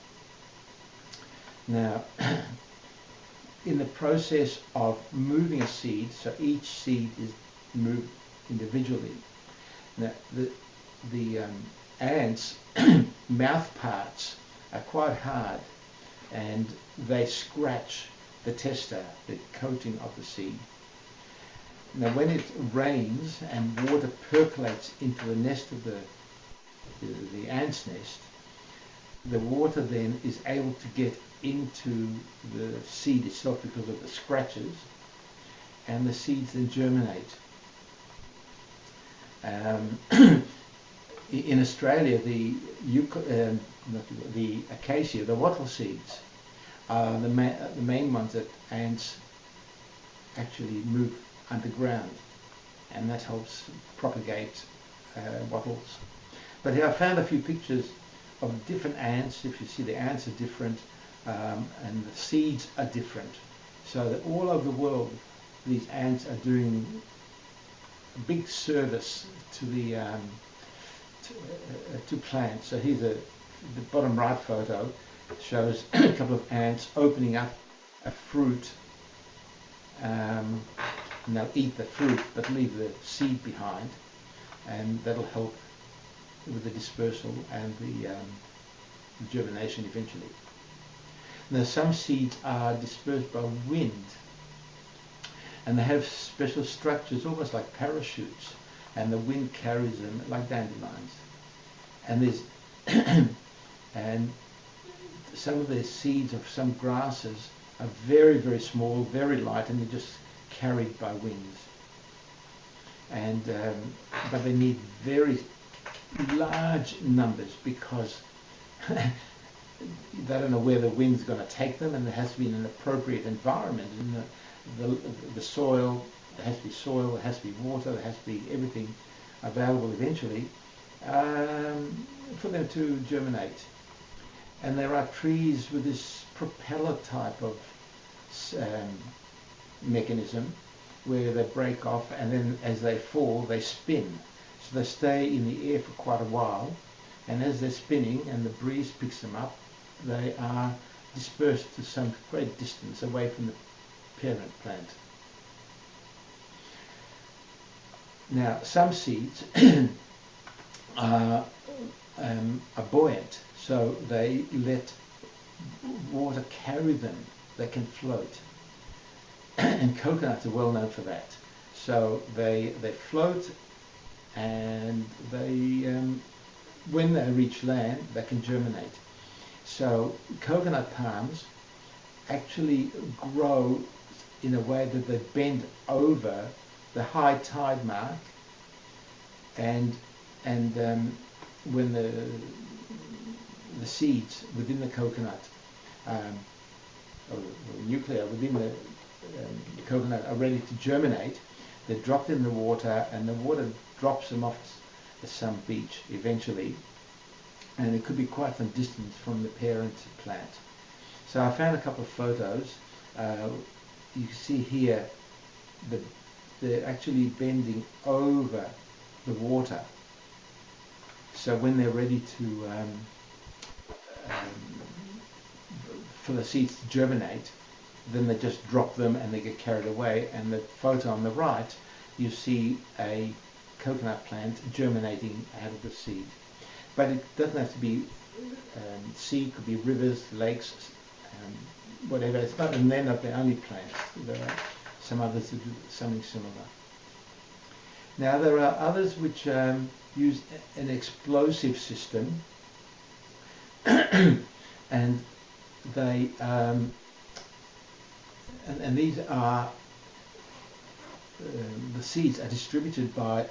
S1: Now, in the process of moving a seed, so each seed is moved individually. Now, the ants' mouth parts are quite hard, and they scratch the tester, the coating of the seed. Now, when it rains and water percolates into the nest of the ant's nest, the water then is able to get into the seed itself because of the scratches, and the seeds then germinate. In Australia, the acacia, the wattle seeds, are the main ones that ants actually move underground, and that helps propagate wattles. But here I found a few pictures of different ants. If you see, the ants are different, and the seeds are different. So that all over the world, these ants are doing a big service to the to plants. So here's the bottom right photo shows a couple of ants opening up a fruit, and they'll eat the fruit but leave the seed behind, and that'll help with the dispersal and the germination eventually. Now some seeds are dispersed by wind, and they have special structures almost like parachutes, and the wind carries them like dandelions. And there's and some of the seeds of some grasses are very, very small, very light, and they're just carried by winds. And but they need very large numbers because they don't know where the wind's going to take them, and there has to be an appropriate environment. And the soil, there has to be soil, there has to be water, there has to be everything available eventually for them to germinate. And there are trees with this propeller type of mechanism where they break off, and then as they fall they spin. So they stay in the air for quite a while, and as they're spinning and the breeze picks them up, they are dispersed to some great distance away from the parent plant. Now some seeds are buoyant, so they let water carry them. They can float. And coconuts are well known for that. So they float, and they when they reach land they can germinate. So coconut palms actually grow in a way that they bend over the high tide mark, and when the seeds within the coconut or nuclei within the coconut are ready to germinate, they're dropped in the water, and the water drops them off some beach eventually, and it could be quite some distance from the parent plant. So I found a couple of photos. You can see here that they're actually bending over the water. So when they're ready to for the seeds to germinate, then they just drop them and they get carried away. And the photo on the right, you see a coconut plant germinating out of the seed. But it doesn't have to be sea, it could be rivers, lakes, whatever. It's not, and they're not the only plants. There are some others that do something similar. Now there are others which use an explosive system, and they and these are the seeds are distributed by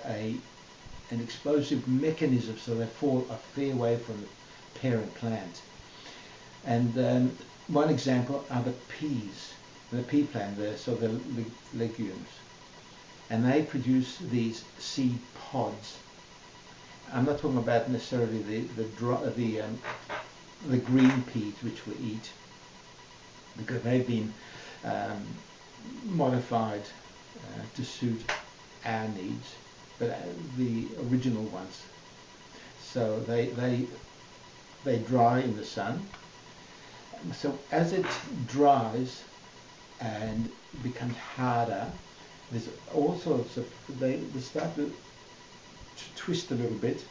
S1: an explosive mechanism, so they fall a fair way from the parent plant. And one example are the peas, the pea plant there, so the legumes, and they produce these seed pods. I'm not talking about necessarily the green peas which we eat, because they've been modified to suit our needs, but the original ones. So they dry in the sun. So as it dries and becomes harder, there's all sorts of, they start to twist a little bit.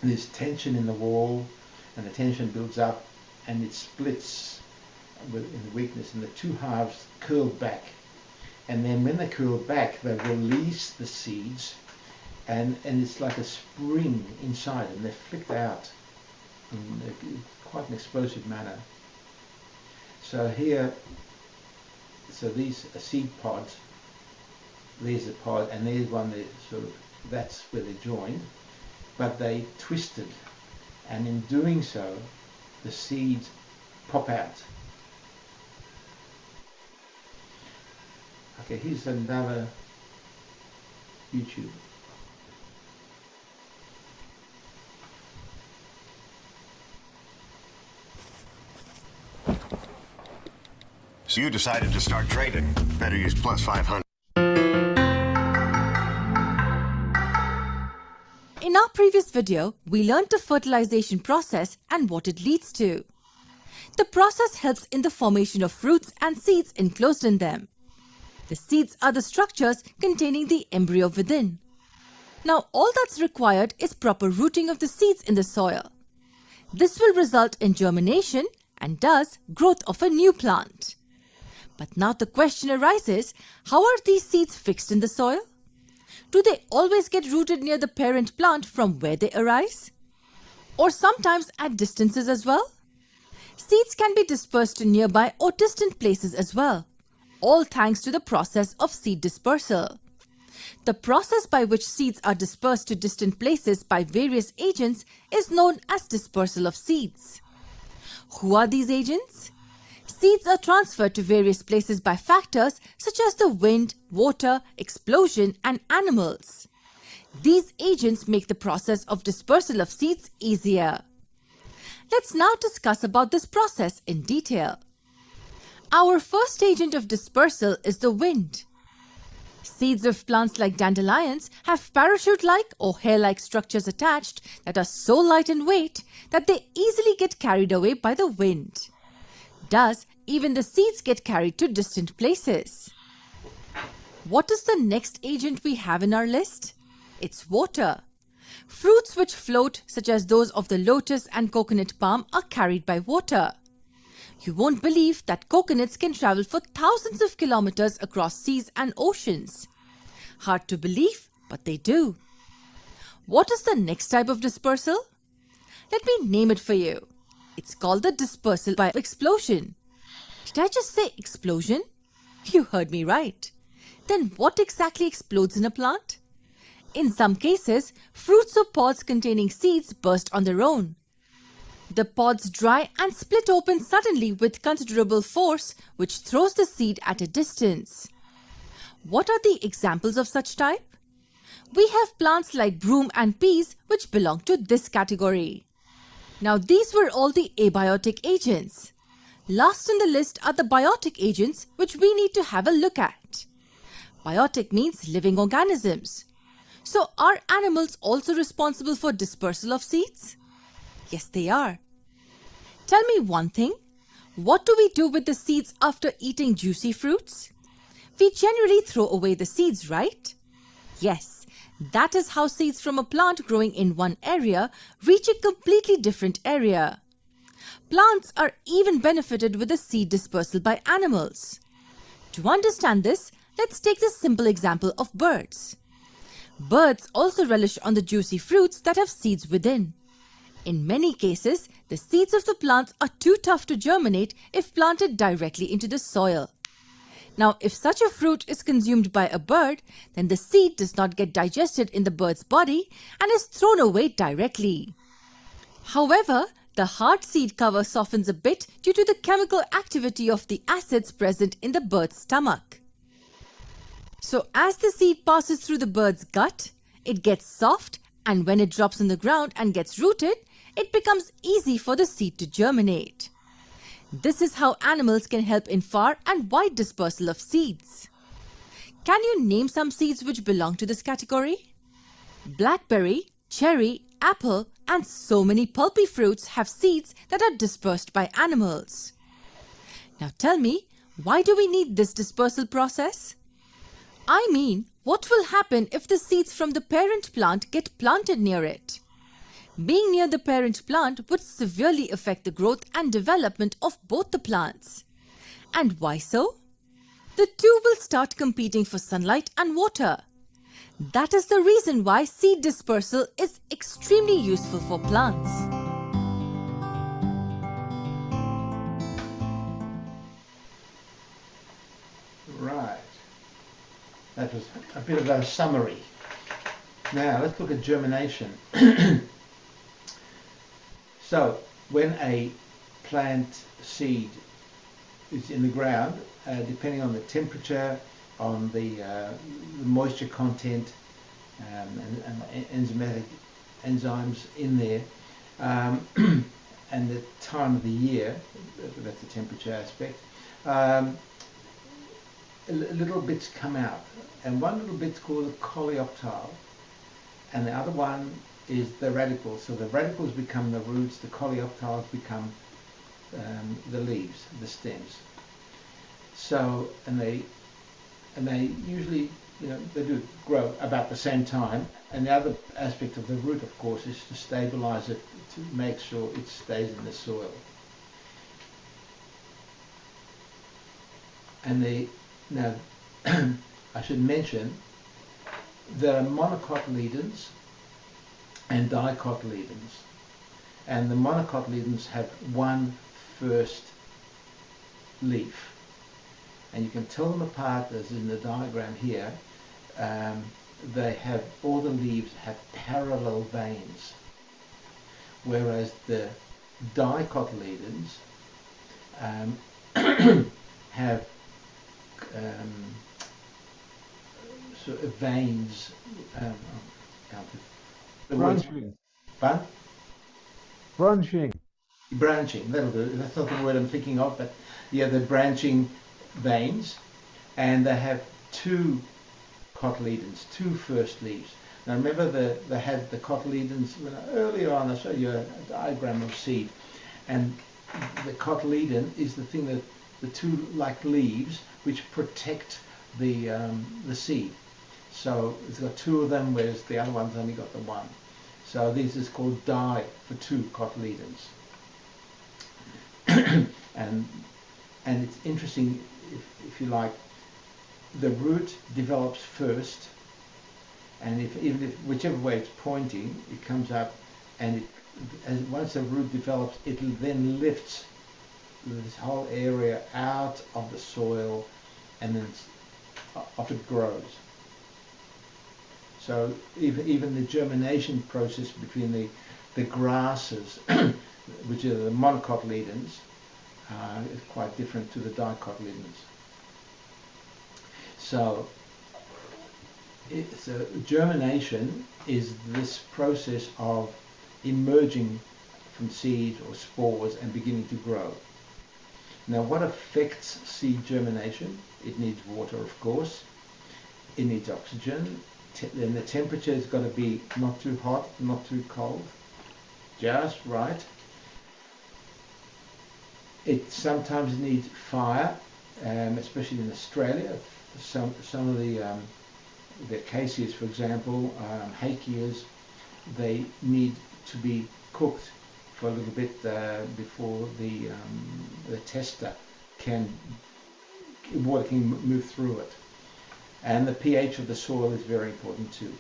S1: There's tension in the wall, and the tension builds up, and it splits in the weakness, and the two halves curl back. And then when they curl back, they release the seeds, and it's like a spring inside, and they're flicked out in quite an explosive manner. So here, so these are seed pods. There's a pod, and there's one that sort of, that's where they're joined, but they twisted, and in doing so, the seeds pop out. Okay, here's another YouTube.
S4: So you decided to start trading. Better use plus 500.
S10: In our previous video, we learned the fertilization process and what it leads to. The process helps in the formation of fruits and seeds enclosed in them. The seeds are the structures containing the embryo within. Now all that's required is proper rooting of the seeds in the soil. This will result in germination and thus growth of a new plant. But now the question arises, how are these seeds fixed in the soil? Do they always get rooted near the parent plant from where they arise? Or sometimes at distances as well? Seeds can be dispersed to nearby or distant places as well, all thanks to the process of seed dispersal. The process by which seeds are dispersed to distant places by various agents is known as dispersal of seeds. Who are these agents? Seeds are transferred to various places by factors such as the wind, water, explosion, and animals. These agents make the process of dispersal of seeds easier. Let's now discuss about this process in detail. Our first agent of dispersal is the wind. Seeds of plants like dandelions have parachute-like or hair-like structures attached that are so light in weight that they easily get carried away by the wind. Thus, even the seeds get carried to distant places. What is the next agent we have in our list? It's water. Fruits which float, such as those of the lotus and coconut palm, are carried by water. You won't believe that coconuts can travel for thousands of kilometers across seas and oceans. Hard to believe, but they do. What is the next type of dispersal? Let me name it for you. It's called the dispersal by explosion. Did I just say explosion? You heard me right. Then what exactly explodes in a plant? In some cases, fruits or pods containing seeds burst on their own. The pods dry and split open suddenly with considerable force, which throws the seed at a distance. What are the examples of such type? We have plants like broom and peas which belong to this category. Now these were all the abiotic agents. Last in the list are the biotic agents which we need to have a look at. Biotic means living organisms. So are animals also responsible for dispersal of seeds? Yes, they are. Tell me one thing. What do we do with the seeds after eating juicy fruits? We generally throw away the seeds, right? Yes, that is how seeds from a plant growing in one area reach a completely different area. Plants are even benefited with the seed dispersal by animals. To understand this, let's take the simple example of birds. Birds also relish on the juicy fruits that have seeds within. In many cases, the seeds of the plants are too tough to germinate if planted directly into the soil. Now, if such a fruit is consumed by a bird, then the seed does not get digested in the bird's body and is thrown away directly. However, the hard seed cover softens a bit due to the chemical activity of the acids present in the bird's stomach. So as the seed passes through the bird's gut, it gets soft, and when it drops on the ground and gets rooted, it becomes easy for the seed to germinate. This is how animals can help in far and wide dispersal of seeds. Can you name some seeds which belong to this category? Blackberry, cherry, apple, and so many pulpy fruits have seeds that are dispersed by animals. Now tell me, why do we need this dispersal process? I mean, what will happen if the seeds from the parent plant get planted near it? Being near the parent plant would severely affect the growth and development of both the plants. And why so? The two will start competing for sunlight and water. That is the reason why seed dispersal is extremely useful for plants.
S1: That was a bit of a summary. Now let's look at germination. So when a plant seed is in the ground, depending on the temperature, on the moisture content, and enzymes in there, and the time of the year, that's the temperature aspect, little bits come out, and one little bit's called a coleoptile, and the other one is the radicals. So the radicals become the roots, the coleoptiles become the leaves, the stems. So and they usually, you know, they do grow about the same time. And the other aspect of the root, of course, is to stabilize it, to make sure it stays in the soil. And now I should mention there are monocotyledons and dicotyledons, and the monocotyledons have one first leaf, and you can tell them apart as in the diagram here. They have, all the leaves have parallel veins, whereas the dicotyledons have sort of veins.
S3: Branching.
S1: But
S3: Branching.
S1: branching, that'll do. That's not the word I'm thinking of, but yeah, the branching veins, and they have two cotyledons, two first leaves. Now remember they had the cotyledons earlier on. I showed you a diagram of seed, and the cotyledon is the thing that the two like leaves which protect the seed. So it's got two of them, whereas the other one's only got the one. So this is called di for two cotyledons. and it's interesting, if you like, the root develops first, and even if whichever way it's pointing, it comes up, and once the root develops, it then lifts this whole area out of the soil, and then off it grows. So even the germination process between the grasses, which are the monocotyledons, is quite different to the dicotyledons. So germination is this process of emerging from seeds or spores and beginning to grow. Now, what affects seed germination? It needs water, of course. It needs oxygen. Then the temperature has got to be not too hot, not too cold, just right. It sometimes needs fire, especially in Australia. Some of the acacias, for example, hakeas, they need to be cooked for a little bit before the tester water can move through it. And the pH of the soil is very important too.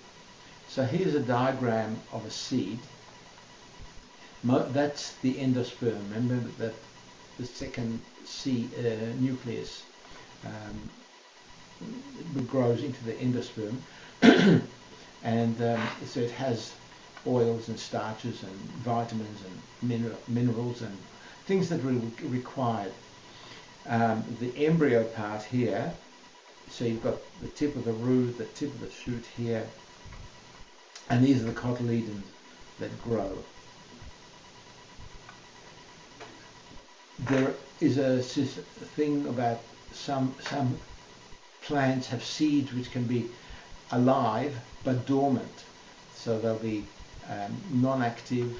S1: So here's a diagram of a seed. That's the endosperm. Remember that the second nucleus grows into the endosperm, and so it has oils and starches and vitamins and minerals and things that are required. The embryo part here, so you've got the tip of the root, the tip of the shoot here, and these are the cotyledons that grow. There is a thing about some plants have seeds which can be alive but dormant, so they'll be non-active.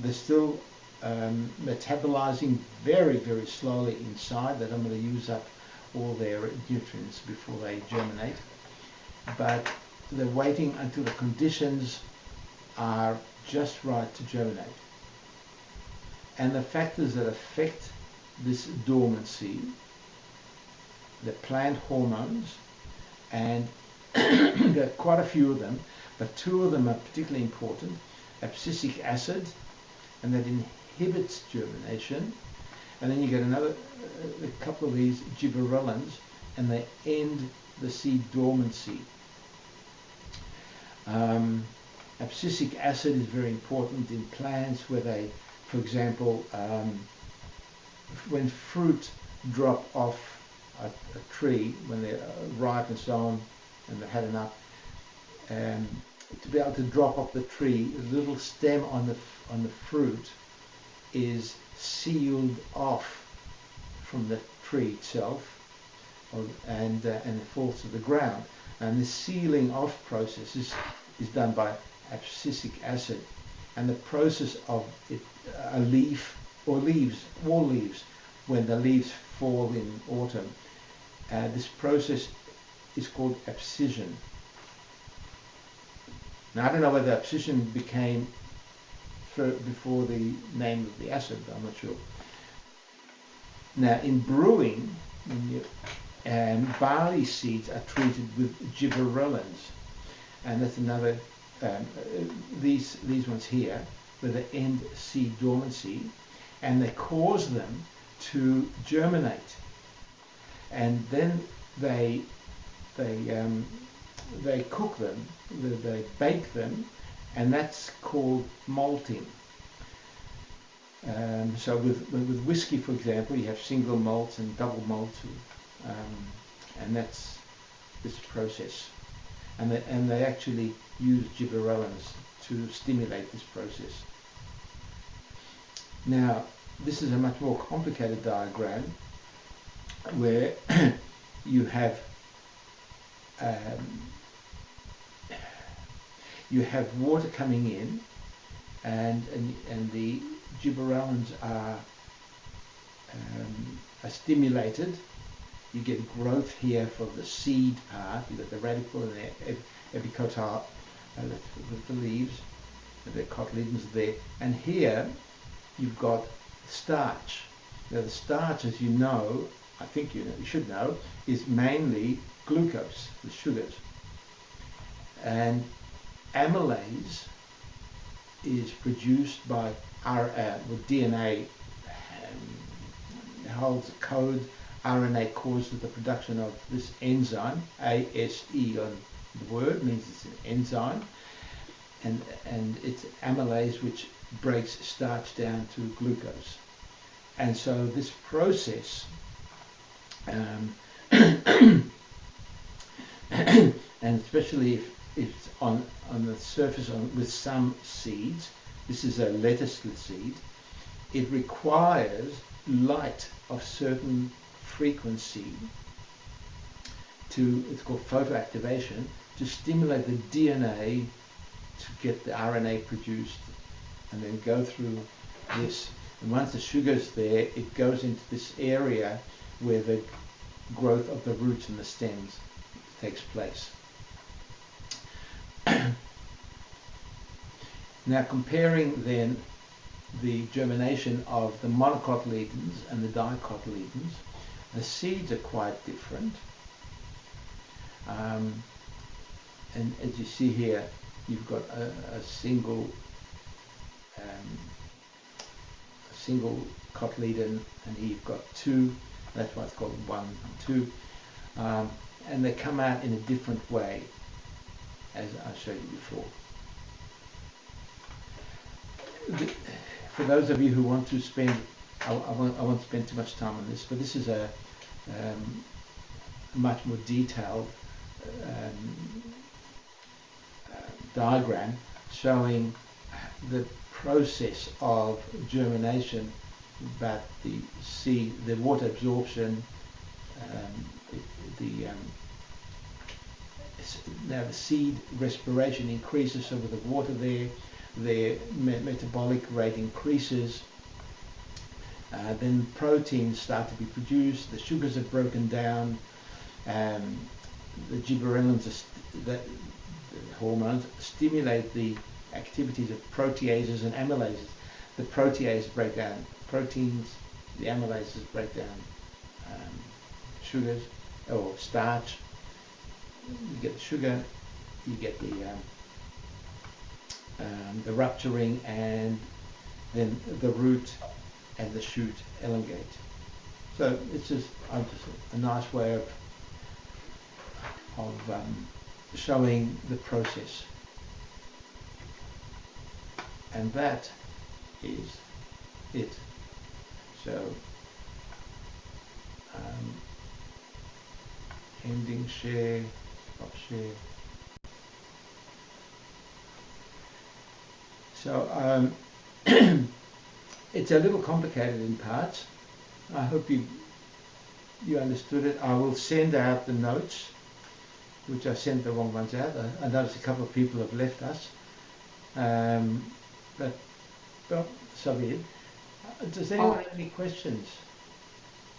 S1: They're still metabolizing very, very slowly inside. They don't want to use up all their nutrients before they germinate, but they're waiting until the conditions are just right to germinate. And the factors that affect this dormancy, the plant hormones, and there are quite a few of them, but two of them are particularly important: abscisic acid, and that inhibits germination, and then you get a couple of these gibberellins, and they end the seed dormancy. Abscisic acid is very important in plants where they, for example, when fruit drop off a tree, when they're ripe and so on, and they've had enough, to be able to drop off the tree, the little stem on the fruit is sealed off from the tree itself, and it falls to the ground. And the sealing off process is done by abscisic acid. And the process of it, a leaf or leaves, all leaves, when the leaves fall in autumn, this process is called abscission. Now I don't know whether abscission became before the name of the acid, I'm not sure. Now in brewing, barley seeds are treated with gibberellins, and that's another, these ones here, where they end seed dormancy, and they cause them to germinate, and then they cook them, they bake them, and that's called malting. So with whiskey, for example, you have single malts and double malts, and that's this process. And they actually use gibberellins to stimulate this process. Now, this is a much more complicated diagram where you have water coming in, and the gibberellins are stimulated. You get growth here for the seed part. You got the radicle and the epicotyl with the leaves, and the cotyledons there. And here you've got starch. Now the starch, as you know, I think you should know, is mainly glucose, the sugars. And amylase is produced by DNA holds a code. RNA causes the production of this enzyme. ASE on the word means it's an enzyme, and it's amylase which breaks starch down to glucose. And so this process, and especially if it's on the surface with some seeds, this is a lettuce seed, it requires light of certain frequency it's called photoactivation, to stimulate the DNA to get the RNA produced, and then go through this. And once the sugar's there, it goes into this area where the growth of the roots and the stems takes place. Now comparing then the germination of the monocotyledons and the dicotyledons, the seeds are quite different. And as you see here, you've got a single cotyledon, and here you've got two. That's why it's called 1 and 2. And they come out in a different way, as I showed you before. For those of you who want to spend, I won't spend too much time on this, but this is a much more detailed diagram showing the process of germination, but the seed, the water absorption, now the seed respiration increases, so with the water there, their metabolic rate increases. Then proteins start to be produced, the sugars are broken down, the gibberellins, the hormones, stimulate the activities of proteases and amylases. The proteases break down proteins, the amylases break down sugars or starch. You get the sugar, you get the rupturing, and then the root and the shoot elongate. So it's just a nice way of showing the process. And that is it. So ending share, stop share. So it's a little complicated in parts. I hope you understood it. I will send out the notes, which I sent the wrong ones out. I noticed a couple of people have left us. But well, so be it. Does anyone have any questions?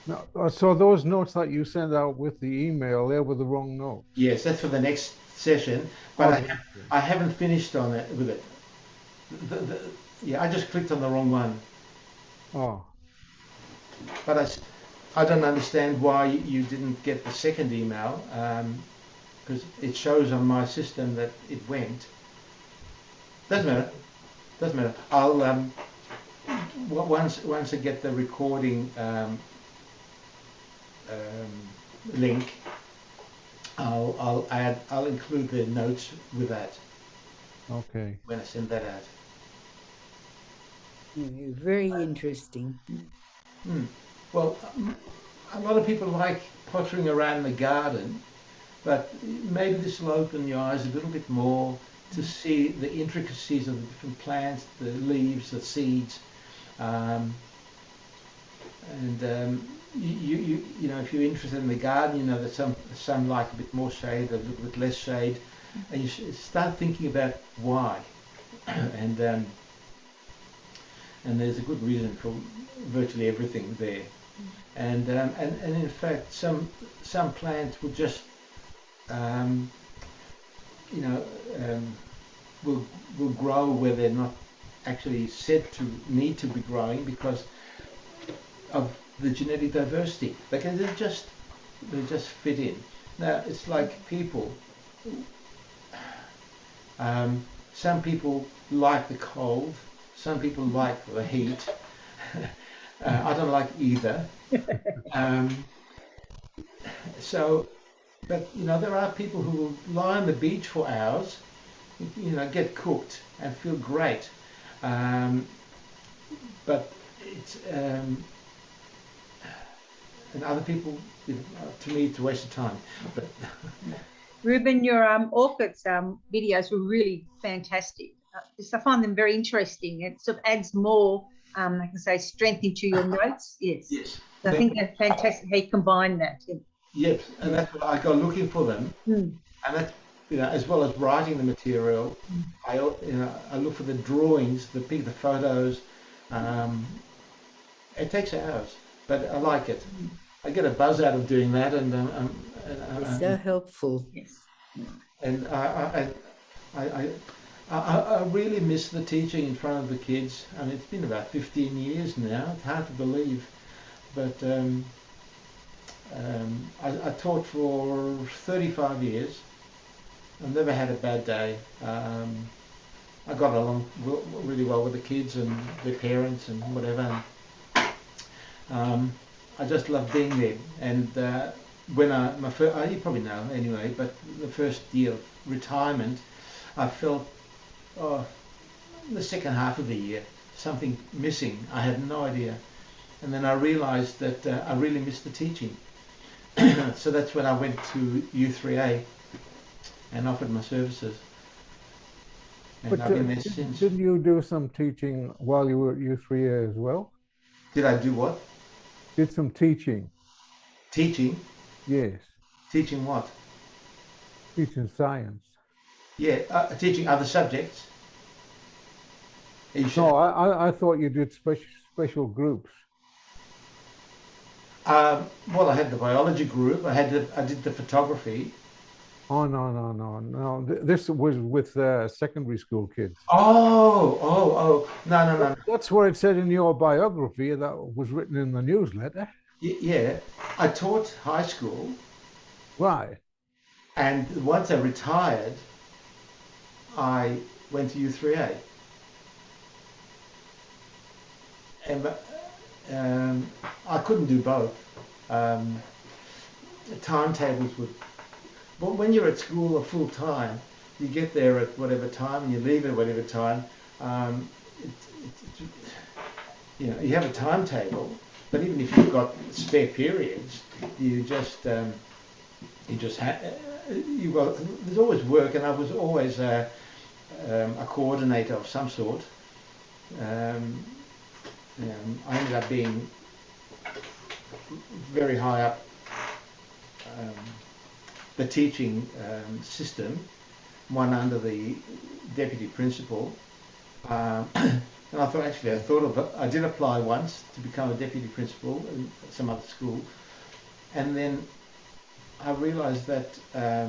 S3: No, so those notes that you send out with the email, they were the wrong notes.
S1: Yes, that's for the next session, but I haven't finished on it with it. Yeah, I just clicked on the wrong one.
S3: Oh.
S1: But I don't understand why you didn't get the second email, because it shows on my system that it went. Doesn't matter. Doesn't matter. I'll once I get the recording link, I'll include the notes with that.
S3: Okay.
S1: When I send that out.
S11: Very interesting.
S1: Well, a lot of people like pottering around the garden, but maybe this will open your eyes a little bit more to see the intricacies of the different plants, the leaves, the seeds, you know, if you're interested in the garden, you know that some like a bit more shade, a little bit less shade, and you start thinking about why, and there's a good reason for virtually everything there, and in fact some plants will just you know will grow where they're not actually said to need to be growing because of the genetic diversity. Because they just fit in. Now it's like people. Some people like the cold. Some people like the heat. I don't like either. But you know, there are people who will lie on the beach for hours, you know, get cooked and feel great. But it's and other people, you know, to me, it's a waste of time. But
S12: Ruben, your orchids videos were really fantastic. I find them very interesting. It sort of adds more, I can say, strength into your notes. Yes.
S1: Yes.
S12: So I think that's fantastic how you combine that.
S1: Yes, and that's what I go looking for them, and that's, you know, as well as writing the material, I look for the drawings, the photos. It takes hours, but I like it. I get a buzz out of doing that, and
S11: it's so helpful.
S12: Yes.
S1: And I really miss the teaching in front of the kids. I mean, it's been about 15 years now. It's hard to believe, but I taught for 35 years. I've never had a bad day. I got along really well with the kids and their parents and whatever. I just love being there. And when you probably know anyway, but the first year of retirement, I felt the second half of the year something missing. I had no idea, and then I realised that I really missed the teaching. So that's when I went to U3A and offered my services. And
S3: but
S1: I've been there since.
S3: Didn't you do some teaching while you were at U3A as well?
S1: Did I do what?
S3: Did some teaching.
S1: Teaching?
S3: Yes.
S1: Teaching what?
S3: Teaching science.
S1: Yeah, teaching other subjects.
S3: No, I thought you did special groups.
S1: Well, I had the biology group. I did the photography.
S3: Oh no! This was with secondary school kids.
S1: Oh! No.
S3: That's what it said in your biography. That was written in the newsletter.
S1: Yeah, I taught high school.
S3: Right.
S1: And once I retired, I went to U3A. And I couldn't do both. The timetables But when you're at school full time, you get there at whatever time and you leave at whatever time. You have a timetable, but even if you've got spare periods, there's always work, and I was always a coordinator of some sort. I ended up being very high up the teaching system, one under the deputy principal. And I did apply once to become a deputy principal in some other school, and then I realised that I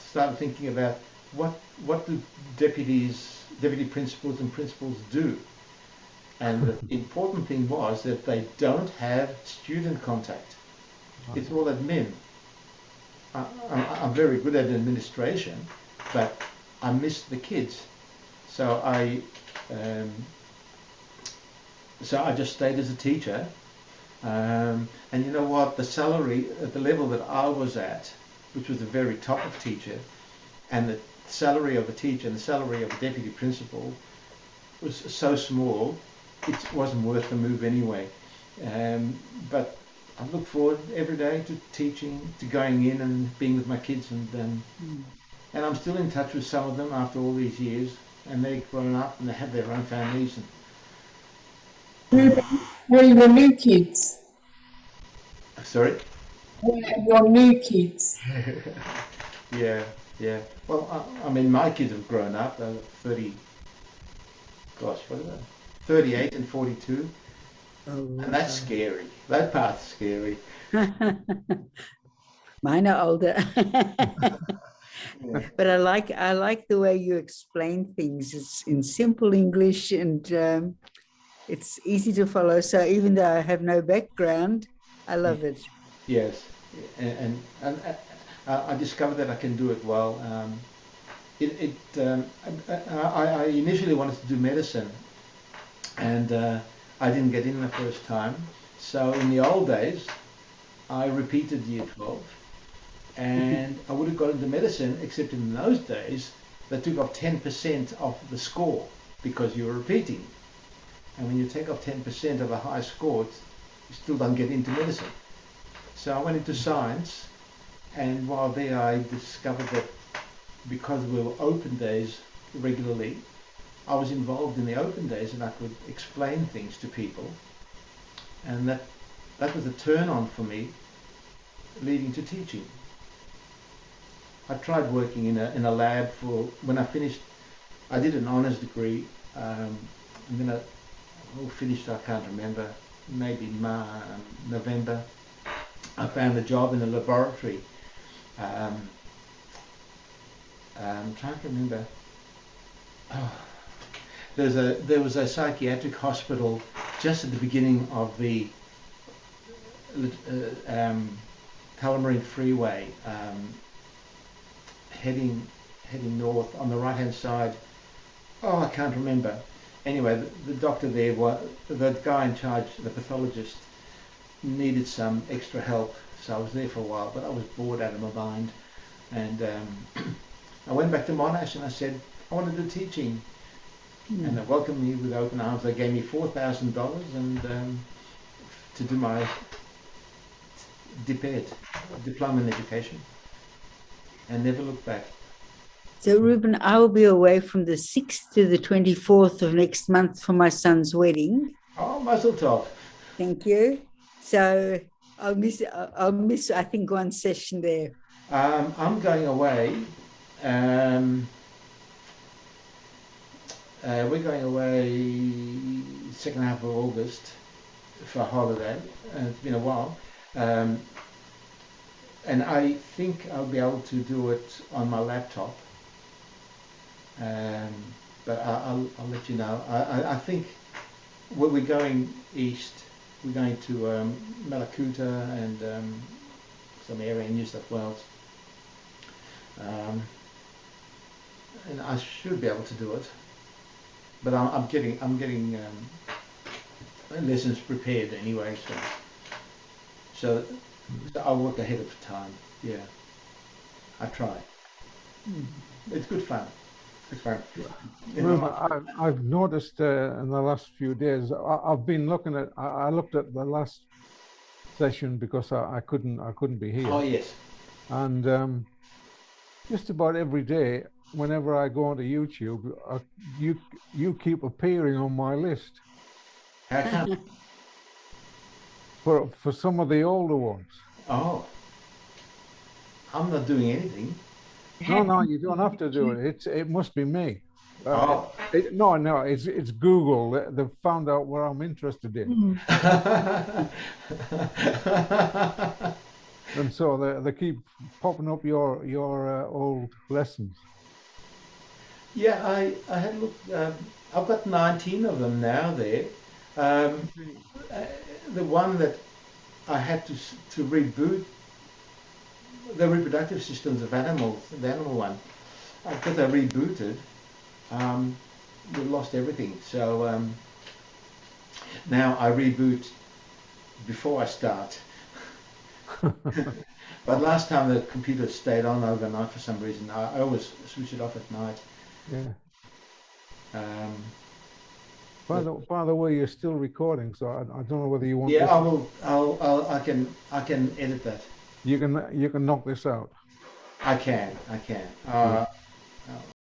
S1: started thinking about what do deputy principals and principals do, and the important thing was that they don't have student contact. It's all admin. I'm very good at administration, but I miss the kids. So I just stayed as a teacher, and you know what? The salary at the level that I was at, which was the very top of teacher, and the salary of a teacher and the salary of a deputy principal was so small, it wasn't worth the move anyway. But I look forward every day to teaching, to going in and being with my kids, and I'm still in touch with some of them after all these years. And they've grown up and they have their own families.
S13: Where are your new kids?
S1: Sorry?
S13: Where are your new kids?
S1: Yeah. Well, I mean, my kids have grown up. They're 38 and 42.
S11: Oh,
S1: and that's scary. That part's scary.
S11: Mine are older. But I like the way you explain things. It's in simple English, and it's easy to follow. So even though I have no background, I love it.
S1: Yes, and I discovered that I can do it well. I initially wanted to do medicine, and I didn't get in the first time. So in the old days, I repeated year 12. And I would have got into medicine, except in those days they took off 10% of the score because you were repeating. And when you take off 10% of a high score, you still don't get into medicine. So I went into science, and while there I discovered that because we were open days regularly, I was involved in the open days and I could explain things to people. And that was a turn on for me, leading to teaching. I tried working in a lab when I finished. I did an honours degree, and then I finished, I can't remember, maybe November. I found a job in a laboratory. I'm trying to remember. There was a psychiatric hospital just at the beginning of the Tullamarine Freeway, heading north on the right hand side. I can't remember. Anyway, the doctor there, the guy in charge, the pathologist, needed some extra help, so I was there for a while, but I was bored out of my mind, and I went back to Monash and I said I want to do teaching, and they welcomed me with open arms. They gave me $4,000 and to do my diploma in education, and never looked back.
S11: So Ruben, I will be away from the 6th to the 24th of next month for my son's wedding.
S1: Oh, mazel tov.
S11: Thank you. So I'll miss I think one session there.
S1: I'm going away. We're going away second half of August for a holiday. It's been a while. And I think I'll be able to do it on my laptop. But I'll let you know. I think we're going east. We're going to Malakuta and some area in New South Wales. And I should be able to do it. But I'm getting lessons prepared anyway. So So I work ahead of time. Yeah, I try. It's good fun. It's fun. You know,
S3: Ruben, I've noticed in the last few days, I've been looking at. I looked at the last session because I couldn't be here.
S1: oh yes.
S3: And just about every day, whenever I go onto YouTube, you keep appearing on my list
S1: How come?
S3: for some of the older ones.
S1: Oh, I'm not doing anything.
S3: No, you don't have to do it. It must be me.
S1: Oh.
S3: No, it's Google. They've found out what I'm interested in, and so they keep popping up your old lessons.
S1: Yeah, I had looked. I've got 19 of them now there. The one that I had to reboot the reproductive systems of animals, the animal one, because I rebooted, we lost everything. So now I reboot before I start. But last time the computer stayed on overnight for some reason. I always switch it off at night.
S3: Yeah. By the way, you're still recording, so I don't know whether you want.
S1: Yeah,
S3: this.
S1: I will. I can edit that.
S3: You can knock this out.
S1: I can.